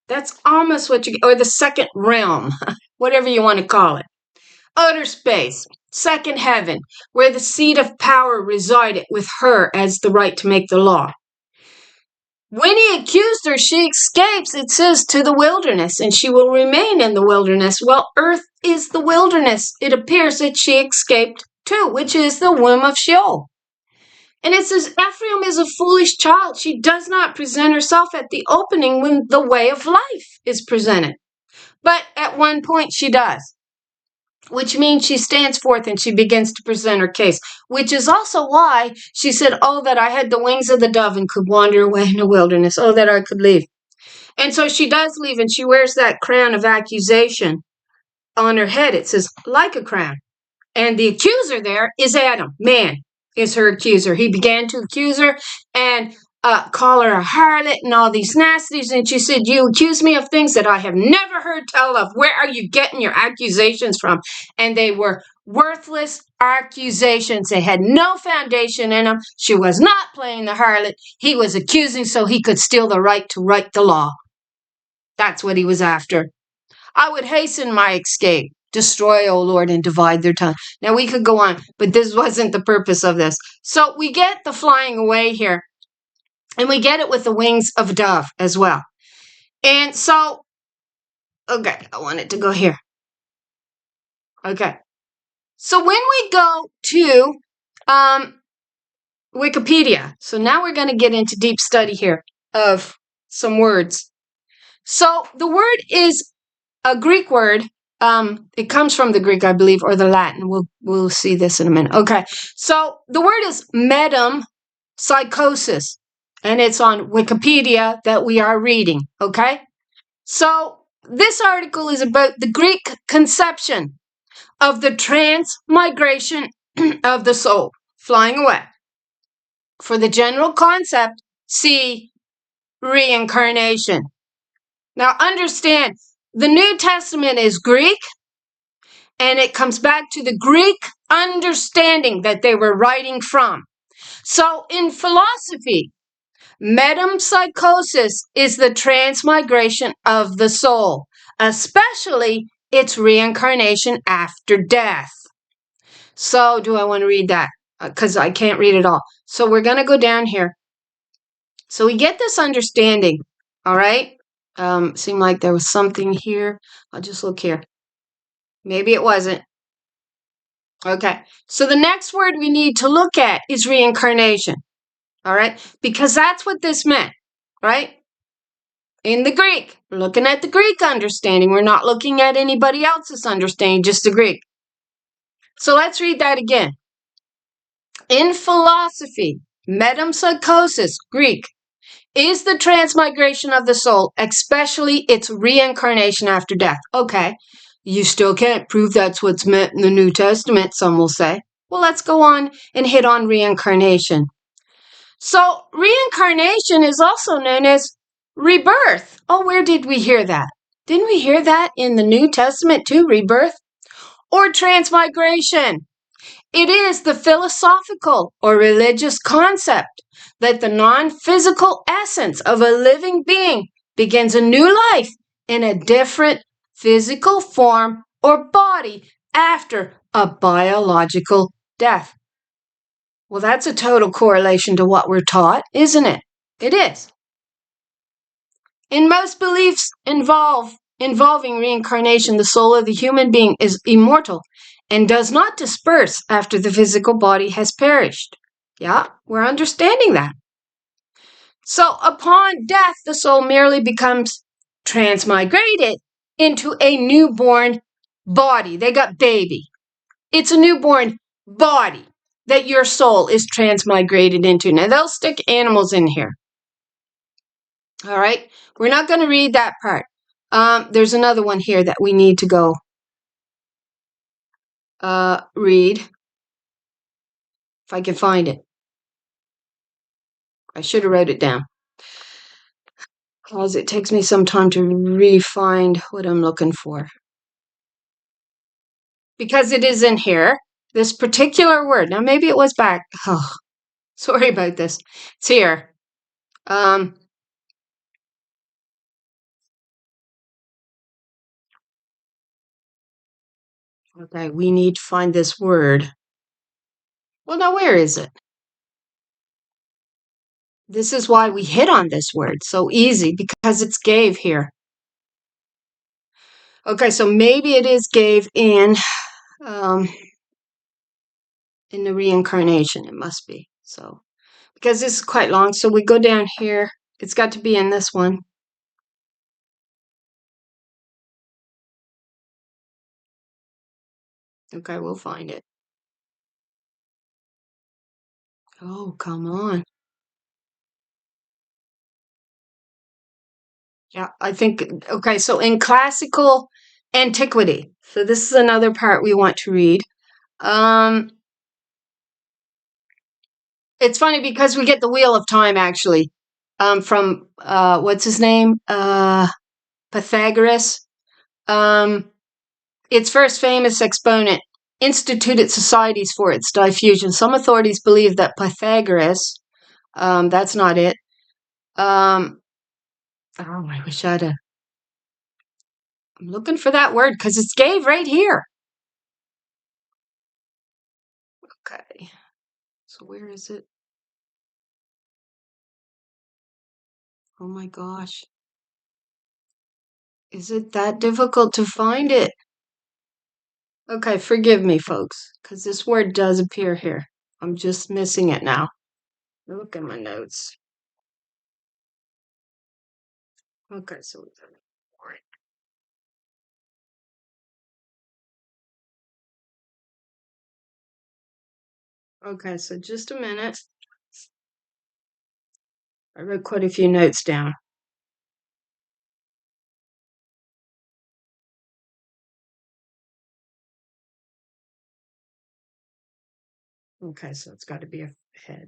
That's almost what you get, or the second realm, whatever you want to call it. Outer space, second heaven, where the seat of power resided with her as the right to make the law. When he accused her, she escapes, it says, to the wilderness, and she will remain in the wilderness. Well, earth is the wilderness. It appears that she escaped to, which is the womb of Sheol. And it says, Ephraim is a foolish child. She does not present herself at the opening when the way of life is presented. But at one point she does, which means she stands forth and she begins to present her case, which is also why she said, oh, that I had the wings of the dove and could wander away in the wilderness. Oh, that I could leave. And so she does leave, and she wears that crown of accusation on her head. It says, like a crown. And the accuser there is Adam. Man is her accuser. He began to accuse her and call her a harlot and all these nasties. And she said, you accuse me of things that I have never heard tell of. Where are you getting your accusations from? And they were worthless accusations. They had no foundation in them. She was not playing the harlot. He was accusing so he could steal the right to write the law. That's what he was after. I would hasten my escape. Destroy, O Lord, and divide their tongue. Now, we could go on, but this wasn't the purpose of this. So we get the flying away here, and we get it with the wings of a dove as well. And so, okay, I want it to go here. Okay. So when we go to Wikipedia, so now we're going to get into deep study here of some words. So the word is a Greek word. It comes from the Greek, I believe, or the Latin. We'll see this in a minute. Okay, so the word is metempsychosis, and it's on Wikipedia that we are reading. Okay, so this article is about the Greek conception of the transmigration of the soul, flying away. For the general concept, see reincarnation. Now understand, the New Testament is Greek, and it comes back to the Greek understanding that they were writing from. So in philosophy, metempsychosis is the transmigration of the soul, especially its reincarnation after death. So do I want to read that? Because I can't read it all. So we're going to go down here. So we get this understanding, all right? Seemed like there was something here. I'll just look here. Maybe it wasn't. Okay, so the next word we need to look at is reincarnation, all right? Because that's what this meant, right? In the Greek, we're looking at the Greek understanding. We're not looking at anybody else's understanding, just the Greek. So let's read that again. In philosophy, metempsychosis, Greek, is the transmigration of the soul, especially its reincarnation after death. Okay, you still can't prove that's what's meant in the New Testament, some will say. Well, let's go on and hit on reincarnation. So, reincarnation is also known as rebirth. Oh, where did we hear that? Didn't we hear that in the New Testament too, rebirth? Or transmigration. It is the philosophical or religious concept that the non-physical essence of a living being begins a new life in a different physical form or body after a biological death. Well, that's a total correlation to what we're taught, isn't it? It is. In most beliefs involving reincarnation, the soul of the human being is immortal and does not disperse after the physical body has perished. Yeah, we're understanding that. So upon death, the soul merely becomes transmigrated into a newborn body. They got baby. It's a newborn body that your soul is transmigrated into. Now, they'll stick animals in here. All right, we're not going to read that part. There's another one here that we need to go read. If I can find it. I should have wrote it down, because it takes me some time to re-find what I'm looking for. Because it is in here, this particular word. Now, maybe it was back. Oh, sorry about this. It's here. Okay, we need to find this word. Well, now where is it? This is why we hit on this word so easy, because it's gave here. Okay, so maybe it is gave in the reincarnation. It must be. So, because this is quite long, so we go down here. It's got to be in this one. Okay, we'll find it. Oh, come on. Yeah, I think, okay, so in classical antiquity, so this is another part we want to read. It's funny because we get the Wheel of Time actually from what's his name? Pythagoras. Its first famous exponent instituted societies for its diffusion. Some authorities believe that Pythagoras, that's not it. Oh, I wish I'd have. I'm looking for that word because it's gave right here. Okay. So where is it? Oh my gosh. Is it that difficult to find it? Okay, forgive me, folks, because this word does appear here. I'm just missing it now. Look at my notes. Okay, so we got it. Okay, so just a minute. I wrote quite a few notes down. Okay, so it's got to be a head.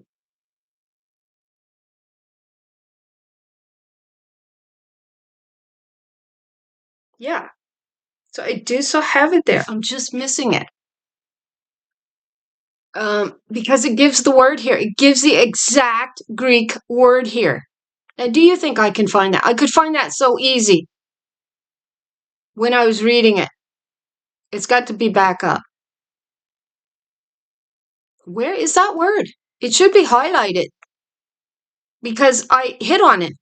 Yeah. So I do so have it there. I'm just missing it. Because it gives the word here. It gives the exact Greek word here. Now, do you think I can find that? I could find that so easy when I was reading it. It's got to be back up. Where is that word? It should be highlighted because I hit on it.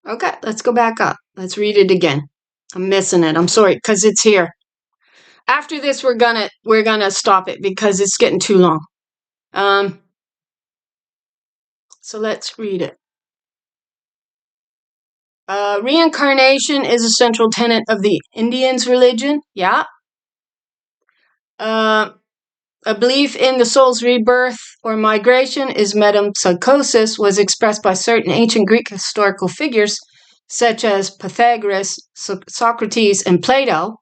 Okay, let's go back up. Let's read it again. I'm missing it. I'm sorry, because it's here. After this, we're gonna stop it because it's getting too long. So let's read it. Reincarnation is a central tenet of the Indians' religion. Yeah. A belief in the soul's rebirth or migration is metempsychosis was expressed by certain ancient Greek historical figures such as Pythagoras, Socrates, and Plato.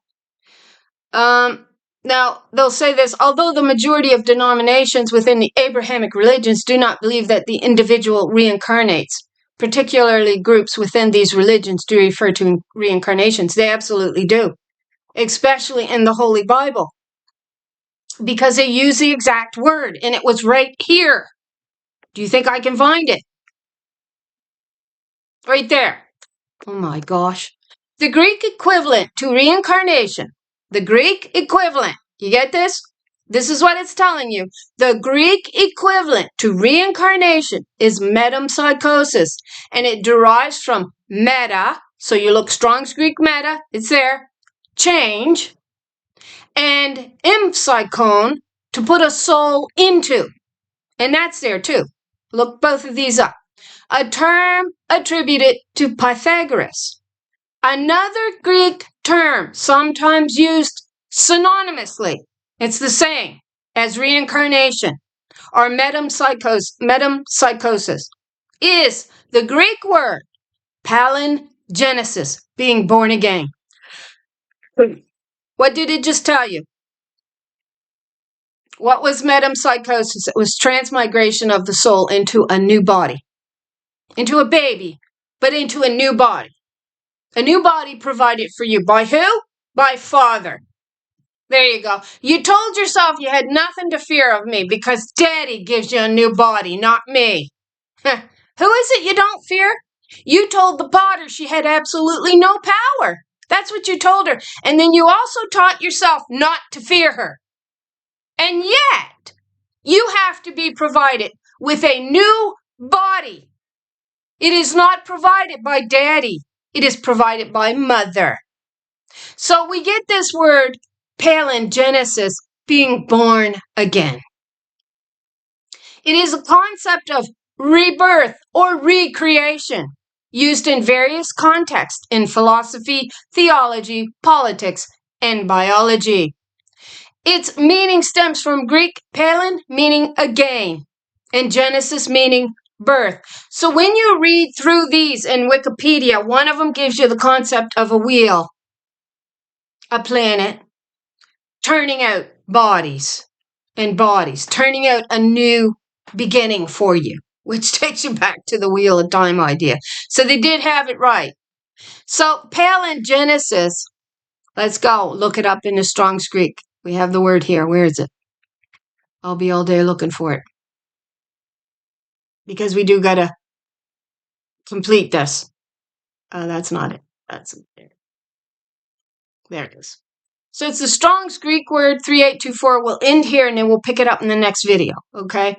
Now, they'll say this, although the majority of denominations within the Abrahamic religions do not believe that the individual reincarnates, particularly groups within these religions do refer to reincarnations. They absolutely do, especially in the Holy Bible, because they use the exact word, and it was right here. Do you think I can find it? Right there. Oh my gosh. The Greek equivalent to reincarnation, the Greek equivalent, you get this? This is what it's telling you. The Greek equivalent to reincarnation is metempsychosis, and it derives from meta, so you look Strong's Greek meta, it's there, change, and empsychon, to put a soul into, and that's there too. Look both of these up. A term attributed to Pythagoras. Another Greek term sometimes used synonymously, it's the same as reincarnation or metempsychosis, is the Greek word palingenesis, being born again. What did it just tell you? What was metempsychosis? It was transmigration of the soul into a new body, into a baby, but into a new body. A new body provided for you by who? By Father. There you go. You told yourself you had nothing to fear of me because Daddy gives you a new body, not me. Who is it you don't fear? You told the potter she had absolutely no power. That's what you told her. And then you also taught yourself not to fear her. And yet, you have to be provided with a new body. It is not provided by daddy. It is provided by mother. So we get this word, palingenesis, being born again. It is a concept of rebirth or recreation, used in various contexts in philosophy, theology, politics, and biology. Its meaning stems from Greek palin, meaning again, and Genesis, meaning birth. So when you read through these in Wikipedia, one of them gives you the concept of a wheel, a planet, turning out bodies and bodies, turning out a new beginning for you, which takes you back to the wheel of time idea. So they did have it right. So palingenesis, let's go look it up in the Strong's Greek. We have the word here. Where is it? I'll be all day looking for it. Because we do got to complete this. That's not it. That's there. There it is. So it's the Strong's Greek word 3824. We'll end here and then we'll pick it up in the next video. Okay?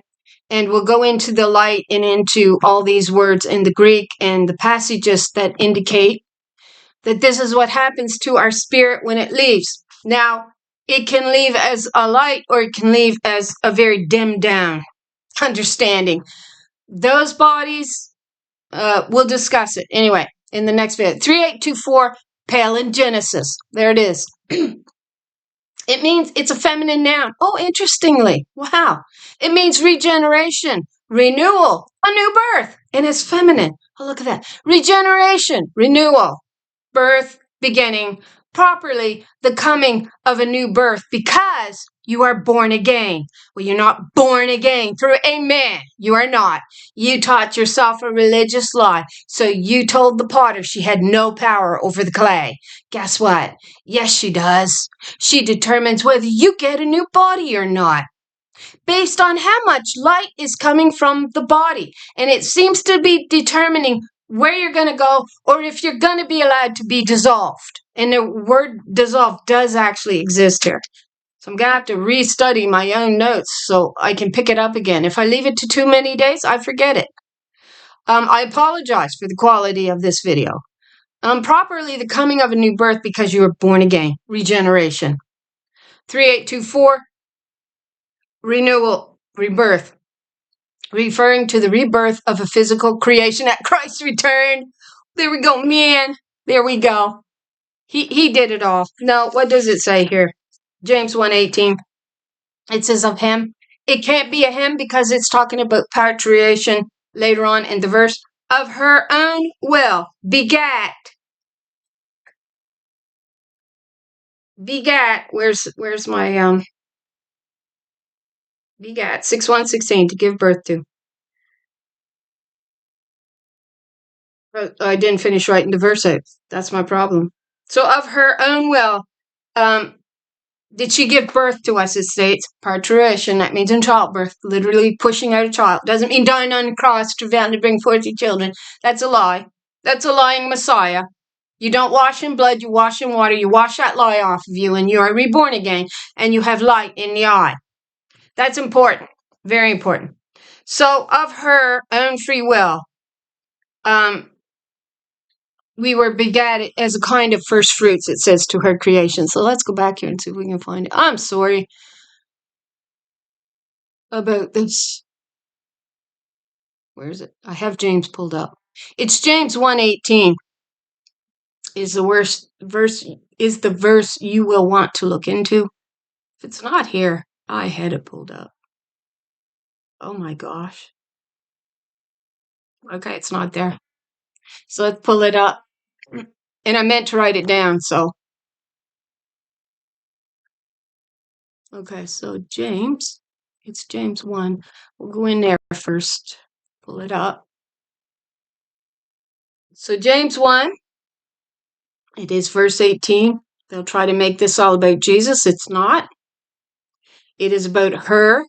And we'll go into the light and into all these words in the Greek and the passages that indicate that this is what happens to our spirit when it leaves. Now, it can leave as a light or it can leave as a very dimmed down understanding. Those bodies, we'll discuss it anyway in the next video. 3824, palingenesis. There it is. It means it's a feminine noun. Oh, interestingly. Wow. It means regeneration, renewal, a new birth. And it's feminine. Oh, look at that. Regeneration, renewal, birth, beginning, properly the coming of a new birth because you are born again. Well, you're not born again through a man. You are not. You taught yourself a religious lie. So you told the potter she had no power over the clay. Guess what? Yes, she does. She determines whether you get a new body or not, based on how much light is coming from the body. And it seems to be determining where you're going to go or if you're going to be allowed to be dissolved. And the word dissolved does actually exist here. So I'm going to have to restudy my own notes so I can pick it up again. If I leave it to too many days, I forget it. I apologize for the quality of this video. Properly the coming of a new birth because you were born again. Regeneration. 3824. Renewal, rebirth, referring to the rebirth of a physical creation at Christ's return. There we go, man. There we go. He did it all. No, what does it say here? James 1:18. It says of him. It can't be a him because it's talking about parturition later on in the verse. Of her own will, begat. Begat. Where's my begat 6:1:16 to give birth to. I didn't finish writing the verse out. That's my problem. So of her own will, did she give birth to us, it states. Parturition, that means in childbirth, literally pushing out a child. Doesn't mean dying on the cross, travailing to bring forth your children. That's a lie. That's a lying Messiah. You don't wash in blood, you wash in water. You wash that lie off of you, and you are reborn again, and you have light in the eye. That's important. Very important. So of her own free will, we were begat as a kind of first fruits, it says, to her creation. So let's go back here and see if we can find it. I'm sorry about this. Where is it? I have James pulled up. It's James 1:18 is the worst verse, is the verse you will want to look into. If it's not here, I had it pulled up. Oh my gosh. Okay, it's not there. So let's pull it up. And I meant to write it down, so. Okay, so James, it's James 1. We'll go in there first. Pull it up. So James 1, it is verse 18. They'll try to make this all about Jesus. It's not. It is about her.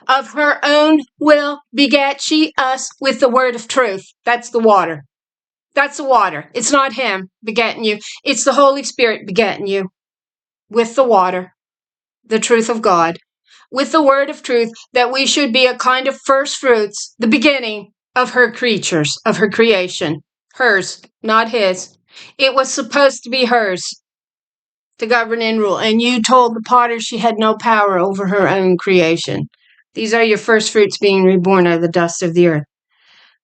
Of her own will begat she us with the word of truth. That's the water. That's the water. It's not him begetting you. It's the Holy Spirit begetting you with the water, the truth of God, with the word of truth, that we should be a kind of first fruits, the beginning of her creatures, of her creation. Hers, not his. It was supposed to be hers to govern and rule. And you told the potter she had no power over her own creation. These are your first fruits being reborn out of the dust of the earth.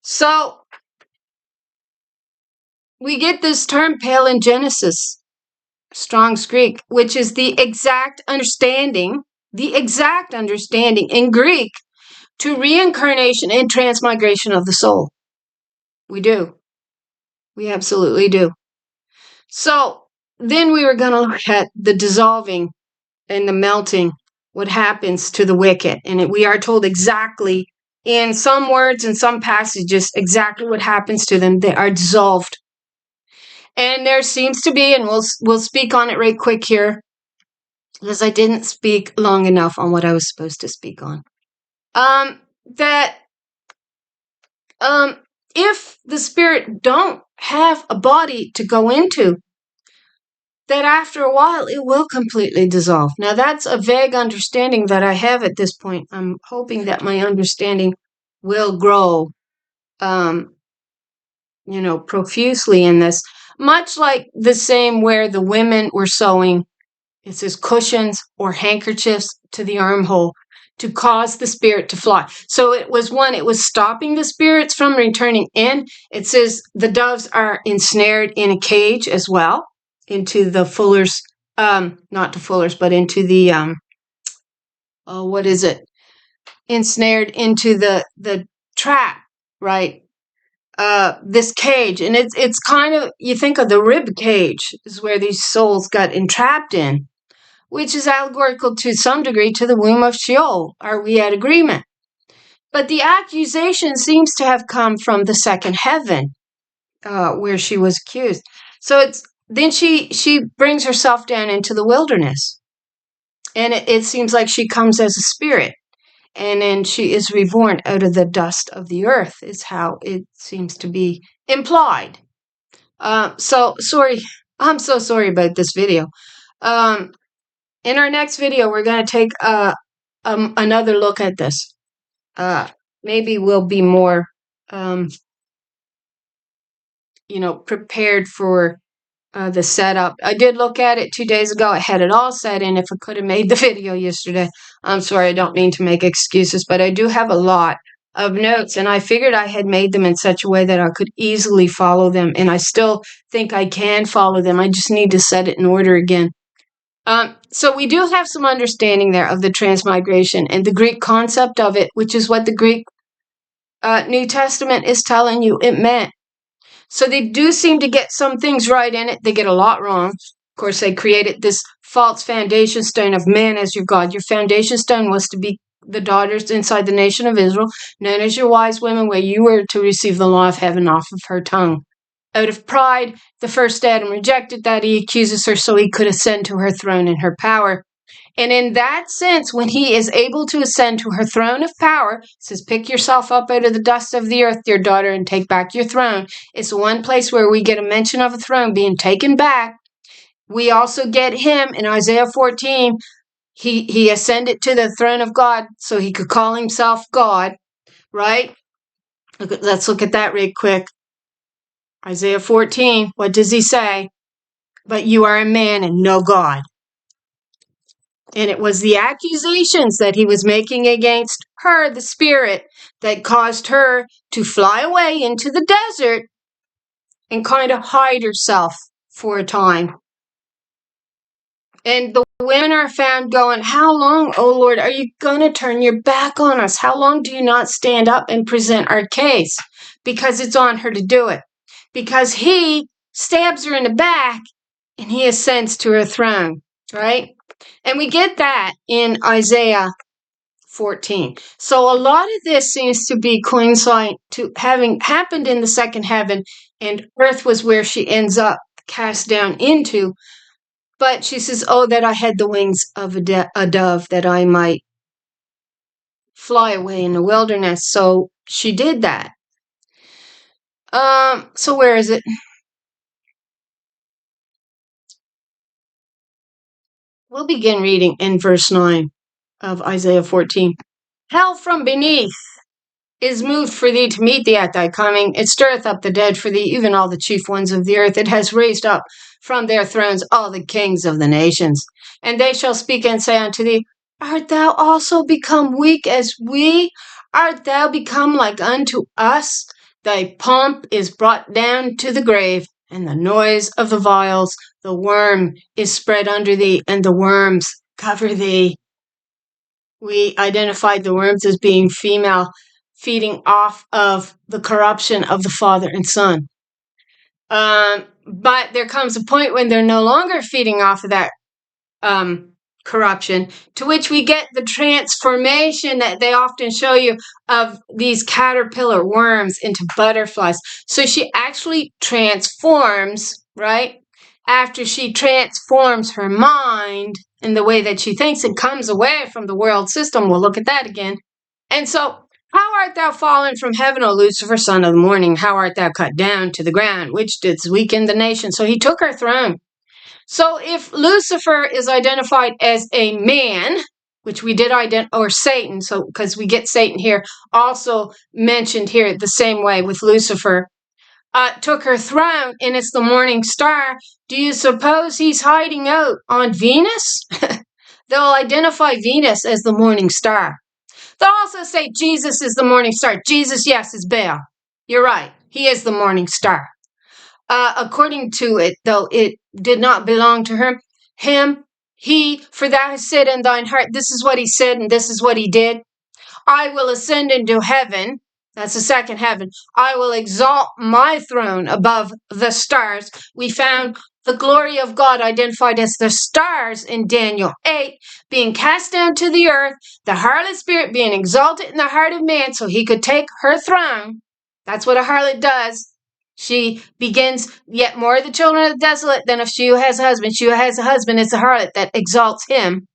So, we get this term pale in Genesis, Strong's Greek, which is the exact understanding in Greek to reincarnation and transmigration of the soul. We do. We absolutely do. So then we were going to look at the dissolving and the melting, what happens to the wicked. And we are told exactly, in some words and some passages, exactly what happens to them. They are dissolved. And there seems to be, and we'll speak on it right quick here, because I didn't speak long enough on what I was supposed to speak on. That if the spirit don't have a body to go into, that after a while it will completely dissolve. Now that's a vague understanding that I have at this point. I'm hoping that my understanding will grow, profusely in this. Much like the same where the women were sewing, it says cushions or handkerchiefs to the armhole to cause the spirit to fly. So it was stopping the spirits from returning in. It says the doves are ensnared in a cage as well, into the fuller's, not the fuller's, but into the, ensnared into the trap, right? This cage. And it's kind of, you think of the rib cage is where these souls got entrapped in, which is allegorical to some degree to the womb of Sheol. Are we at agreement? But the accusation seems to have come from the second heaven, where she was accused. So then she brings herself down into the wilderness. And it seems like she comes as a spirit. And then she is reborn out of the dust of the earth, is how it seems to be implied. So sorry. I'm so sorry about this video. In our next video, we're going to take another look at this. Maybe we'll be more, prepared for the setup. I did look at it 2 days ago. I had it all set in. If I could have made the video yesterday, I'm sorry. I don't mean to make excuses, but I do have a lot of notes, and I figured I had made them in such a way that I could easily follow them, and I still think I can follow them. I just need to set it in order again. So we do have some understanding there of the transmigration and the Greek concept of it, which is what the Greek New Testament is telling you it meant. So they do seem to get some things right in it. They get a lot wrong. Of course, they created this false foundation stone of man as your God. Your foundation stone was to be the daughters inside the nation of Israel, known as your wise women, where you were to receive the law of heaven off of her tongue. Out of pride, the first Adam rejected that. He accuses her so he could ascend to her throne in her power. And in that sense, when he is able to ascend to her throne of power, says, pick yourself up out of the dust of the earth, dear daughter, and take back your throne. It's the one place where we get a mention of a throne being taken back. We also get him in Isaiah 14. He ascended to the throne of God so he could call himself God, right? Let's look at that real quick. Isaiah 14, what does he say? But you are a man and no God. And it was the accusations that he was making against her, the spirit, that caused her to fly away into the desert and kind of hide herself for a time. And the women are found going, how long, O Lord, are you going to turn your back on us? How long do you not stand up and present our case? Because it's on her to do it. Because he stabs her in the back and he ascends to her throne, right? And we get that in Isaiah 14. So a lot of this seems to be coincident to having happened in the second heaven, and earth was where she ends up cast down into. But she says, oh, that I had the wings of a dove, that I might fly away in the wilderness. So she did that. So where is it? We'll begin reading in verse 9 of Isaiah 14. Hell from beneath is moved for thee to meet thee at thy coming. It stirreth up the dead for thee, even all the chief ones of the earth. It has raised up from their thrones all the kings of the nations. And they shall speak and say unto thee, Art thou also become weak as we? Art thou become like unto us? Thy pomp is brought down to the grave, and the noise of the vials. The worm is spread under thee, and the worms cover thee. We identified the worms as being female, feeding off of the corruption of the Father and Son. But there comes a point when they're no longer feeding off of that corruption, to which we get the transformation that they often show you of these caterpillar worms into butterflies. So she actually transforms, right? After she transforms her mind in the way that she thinks and comes away from the world system. We'll look at that again. And so, how art thou fallen from heaven, O Lucifer, son of the morning? How art thou cut down to the ground, which didst weaken the nation? So he took her throne. So if Lucifer is identified as a man, which we did or Satan, so because we get Satan here also mentioned here the same way with Lucifer, took her throne, and it's the morning star. Do you suppose he's hiding out on Venus? They'll identify Venus as the morning star. They'll also say Jesus is the morning star. Jesus, yes, is Baal. You're right. He is the morning star. According to it, though, it did not belong to him. For thou hast said in thine heart, this is what he said and this is what he did. I will ascend into heaven. That's the second heaven. I will exalt my throne above the stars. We found the glory of God identified as the stars in Daniel 8, being cast down to the earth, the harlot spirit being exalted in the heart of man so he could take her throne. That's what a harlot does. She begins yet more of the children of the desolate than if she who has a husband. She who has a husband is the harlot that exalts him,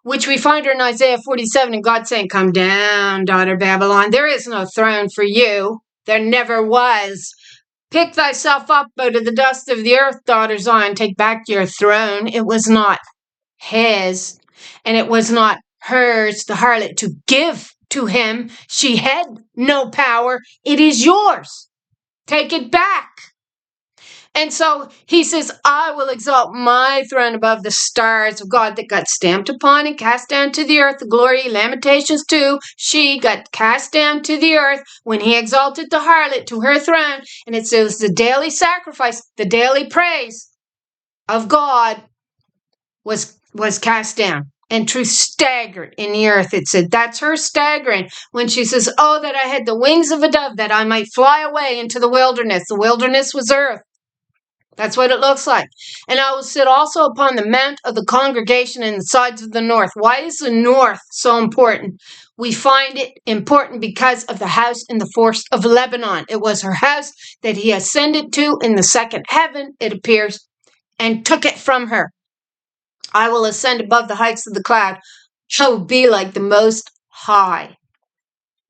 which we find her in Isaiah 47, and God saying, Come down, daughter Babylon. There is no throne for you. There never was. Pick thyself up out of the dust of the earth, daughter Zion. Take back your throne. It was not his, and it was not hers, the harlot, to give to him. She had no power. It is yours. Take it back. And so he says, I will exalt my throne above the stars of God that got stamped upon and cast down to the earth. The glory, Lamentations 2, she got cast down to the earth when he exalted the harlot to her throne. And it says the daily sacrifice, the daily praise of God was cast down. And truth staggered in the earth. It said, that's her staggering when she says, oh, that I had the wings of a dove, that I might fly away into the wilderness. The wilderness was earth. That's what it looks like. And I will sit also upon the mount of the congregation in the sides of the north. Why is the north so important? We find it important because of the house in the forest of Lebanon. It was her house that he ascended to in the second heaven, it appears, and took it from her. I will ascend above the heights of the cloud. I will be like the Most High.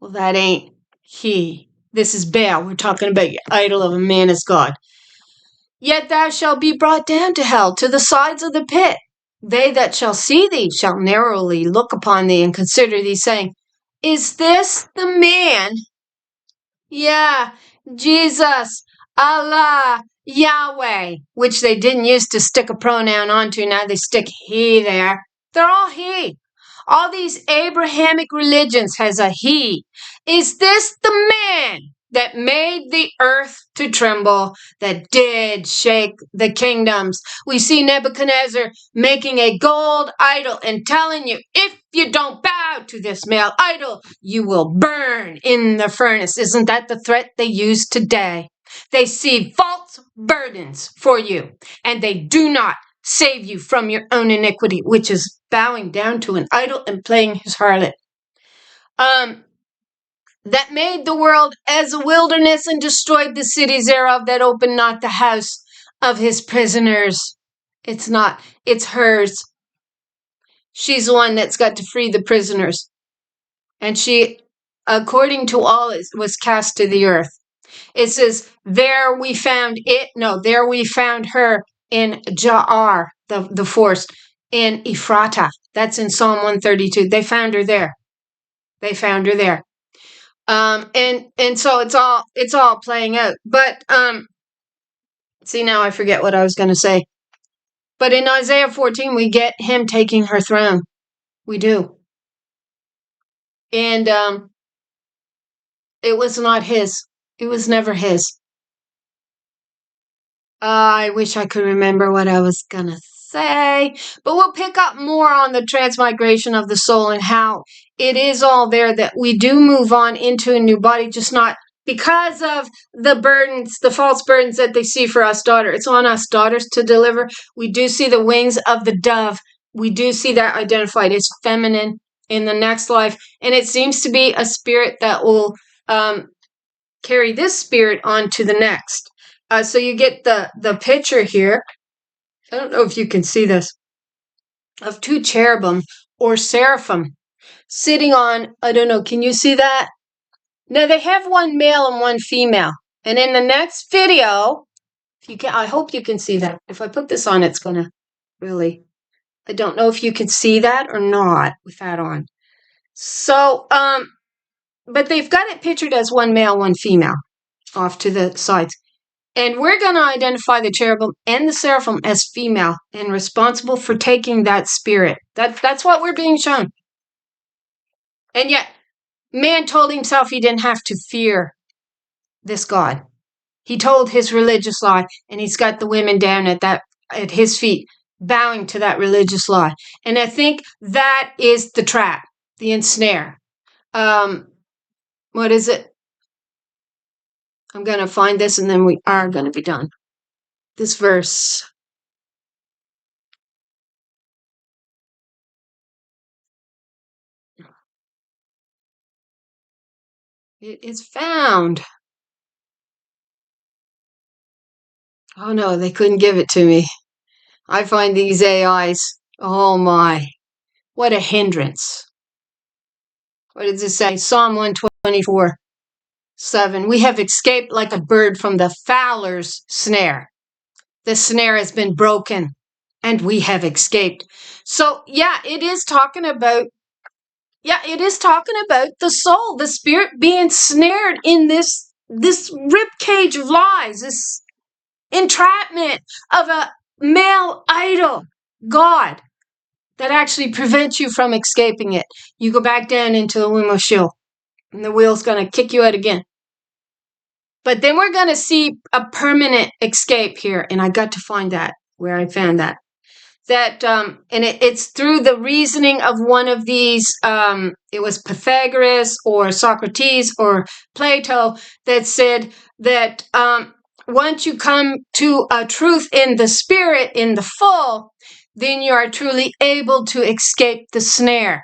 Well, that ain't he. This is Baal. We're talking about your idol of a man as God. Yet thou shalt be brought down to hell, to the sides of the pit. They that shall see thee shall narrowly look upon thee and consider thee, saying, Is this the man? Yeah, Jesus, Allah, Yahweh, which they didn't used to stick a pronoun onto. Now they stick he there. They're all he. All these Abrahamic religions has a he. Is this the man that made the earth to tremble, that did shake the kingdoms? We see Nebuchadnezzar making a gold idol and telling you, if you don't bow to this male idol, you will burn in the furnace. Isn't that the threat they use today? They see false burdens for you, and they do not save you from your own iniquity, which is bowing down to an idol and playing his harlot. That made the world as a wilderness and destroyed the cities thereof, that opened not the house of his prisoners. It's not, it's hers. She's the one that's got to free the prisoners. And she, according to all, was cast to the earth. It says, there we found it. No, there we found her in Ja'ar, the forest, in Ephrata. That's in Psalm 132. They found her there. They found her there. And so it's all playing out. But see, now I forget what I was going to say. But in Isaiah 14, we get him taking her throne. We do. And it was not his. It was never his. I wish I could remember what I was going to say. But we'll pick up more on the transmigration of the soul and how it is all there that we do move on into a new body, just not because of the burdens, the false burdens that they see for us daughters. It's on us daughters to deliver. We do see the wings of the dove. We do see that identified as feminine in the next life. And it seems to be a spirit that will carry this spirit on to the next. So you get the picture here. I don't know if you can see this, of two cherubim or seraphim sitting on, I don't know, can you see that? Now they have one male and one female. And in the next video, if you can, I hope you can see that. If I put this on, it's going to really, I don't know if you can see that or not with that on. So, but they've got it pictured as one male, one female off to the sides. And we're going to identify the cherubim and the seraphim as female and responsible for taking that spirit. That's what we're being shown. And yet, man told himself he didn't have to fear this God. He told his religious lie, and he's got the women down at his feet, bowing to that religious lie. And I think that is the trap, the ensnare. What is it? I'm going to find this, and then we are going to be done. This verse. It is found. Oh no, they couldn't give it to me. I find these AIs, oh my, what a hindrance. What does it say? Psalm 124. 7. We have escaped like a bird from the fowler's snare. The snare has been broken, and we have escaped. So, yeah, it is talking about the soul, the spirit being snared in this rib cage of lies, this entrapment of a male idol, God, that actually prevents you from escaping it. You go back down into the womb of Sheol, and the wheel's going to kick you out again. But then we're going to see a permanent escape here, and I got to find that, where I found that. And it's through the reasoning of one of these, it was Pythagoras or Socrates or Plato that said that once you come to a truth in the spirit, in the full, then you are truly able to escape the snare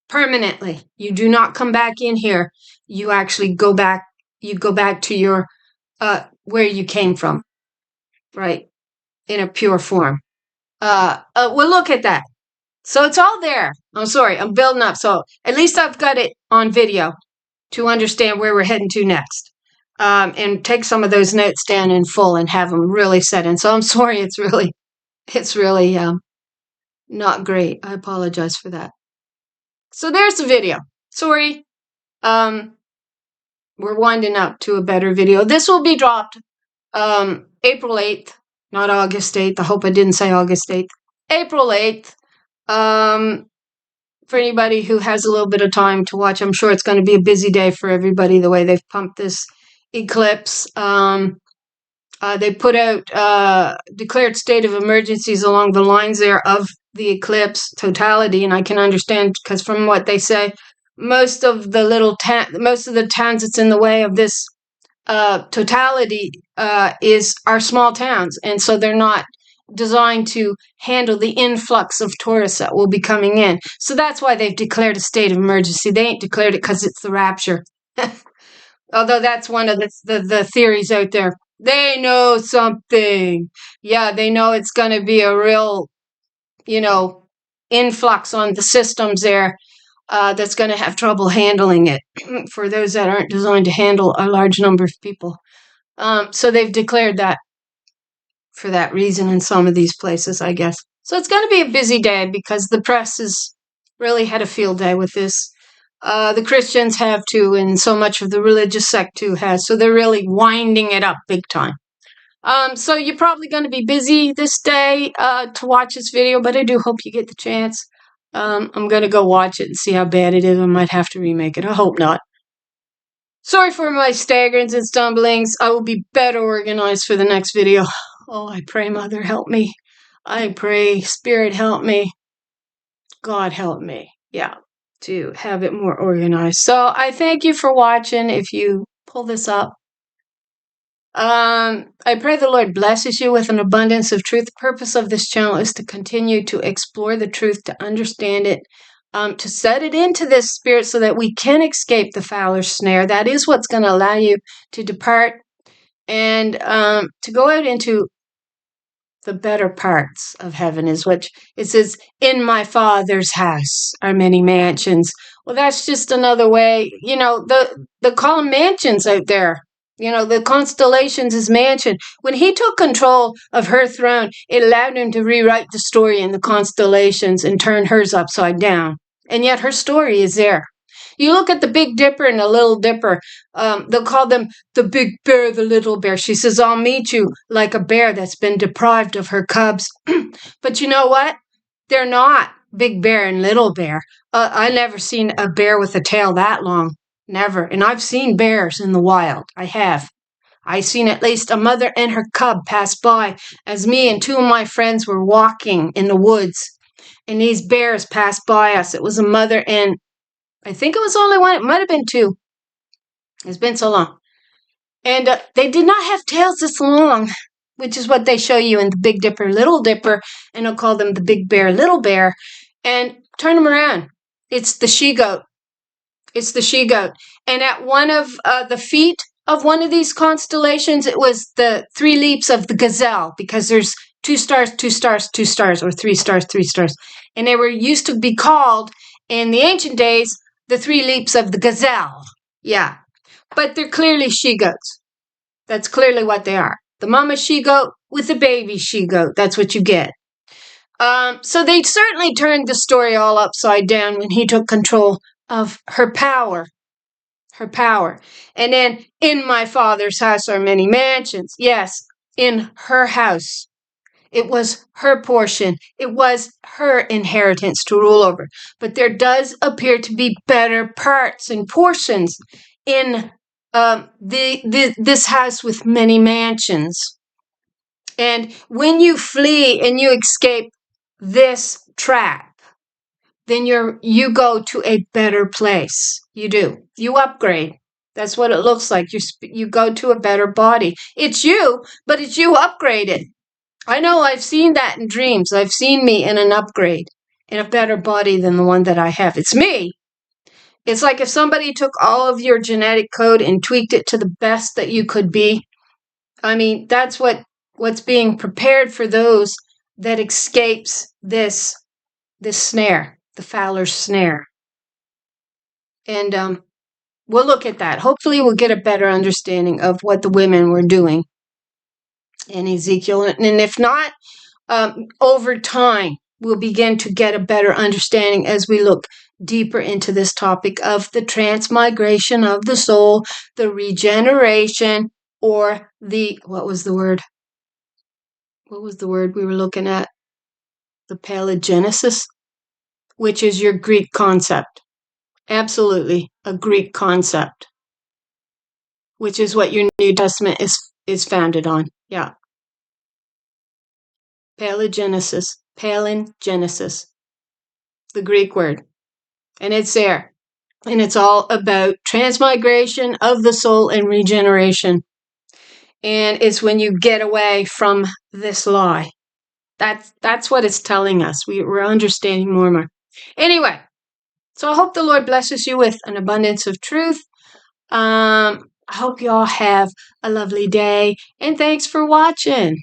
permanently. You do not come back in here. You actually go back. You go back to your, where you came from, right? In a pure form. We'll look at that. So it's all there. I'm sorry, I'm building up. So at least I've got it on video to understand where we're heading to next. And take some of those notes down in full and have them really set in. So I'm sorry, it's really not great. I apologize for that. So there's the video. Sorry. We're winding up to a better video. This will be dropped April 8th, not August 8th. I hope I didn't say August 8th. April 8th. For anybody who has a little bit of time to watch, I'm sure it's going to be a busy day for everybody the way they've pumped this eclipse. They put out declared state of emergencies along the lines there of the eclipse totality, and I can understand because from what they say, most of the towns that's in the way of this totality are small towns, and so they're not designed to handle the influx of tourists that will be coming in. So that's why they've declared a state of emergency. They ain't declared it because it's the rapture. Although that's one of the theories out there. They know something. Yeah, they know it's going to be a real, influx on the systems there. that's going to have trouble handling it for those that aren't designed to handle a large number of people. So they've declared that for that reason in some of these places, I guess. So it's going to be a busy day because the press has really had a field day with this. The Christians have too, and so much of the religious sect too has. So they're really winding it up big time. So you're probably going to be busy this day to watch this video, but I do hope you get the chance. I'm going to go watch it and see how bad it is. I might have to remake it. I hope not. Sorry for my staggerings and stumblings. I will be better organized for the next video. Oh, I pray, Mother, help me. I pray, Spirit, help me. God, help me. Yeah, to have it more organized. So I thank you for watching. If you pull this up, I pray the Lord blesses you with an abundance of truth. The purpose of this channel is to continue to explore the truth, to understand it, to set it into this spirit so that we can escape the fowler snare. That is what's going to allow you to depart and to go out into the better parts of heaven, is what it says. In my Father's house are many mansions. Well, that's just another way, they call them mansions out there. The constellations is mansion. When he took control of her throne, it allowed him to rewrite the story in the constellations and turn hers upside down. And yet her story is there. You look at the Big Dipper and the Little Dipper. They'll call them the Big Bear, the Little Bear. She says, I'll meet you like a bear that's been deprived of her cubs. But you know what? They're not Big Bear and Little Bear. I never seen a bear with a tail that long. Never. And I've seen bears in the wild. I have. I seen at least a mother and her cub pass by as me and two of my friends were walking in the woods. And these bears passed by us. It was a mother and I think it was only one. It might have been two. It's been so long. And they did not have tails this long, which is what they show you in the Big Dipper, Little Dipper, and I'll call them the Big Bear, Little Bear. And turn them around. It's the she-goat. It's the she-goat. And at one of the feet of one of these constellations, it was the 3 leaps of the gazelle, because there's 2 stars, 2 stars, 2 stars, or 3 stars, 3 stars. And they were used to be called, in the ancient days, the 3 leaps of the gazelle. Yeah. But they're clearly she-goats. That's clearly what they are. The mama she-goat with the baby she-goat. That's what you get. So they certainly turned the story all upside down when he took control of her power. Her power. And then, in my Father's house are many mansions. Yes, in her house. It was her portion. It was her inheritance to rule over. But there does appear to be better parts and portions in this house with many mansions. And when you flee and you escape this trap, then you go to a better place. You do. You upgrade. That's what it looks like. You go to a better body. It's you, but it's you upgraded. I know, I've seen that in dreams. I've seen me in an upgrade, in a better body than the one that I have. It's me. It's like if somebody took all of your genetic code and tweaked it to the best that you could be. I mean, that's what's being prepared for those that escapes this snare, the fowler snare. And we'll look at that. Hopefully we'll get a better understanding of what the women were doing in Ezekiel. And if not, over time, we'll begin to get a better understanding as we look deeper into this topic of the transmigration of the soul, the regeneration, or what was the word? What was the word we were looking at? The paleogenesis, which is your Greek concept. Absolutely, a Greek concept, which is what your New Testament is founded on. Yeah. Paleogenesis, the Greek word. And it's there. And it's all about transmigration of the soul and regeneration. And it's when you get away from this lie. That's what it's telling us. We're understanding more and more. Anyway, so I hope the Lord blesses you with an abundance of truth. I hope you all have a lovely day. And thanks for watching.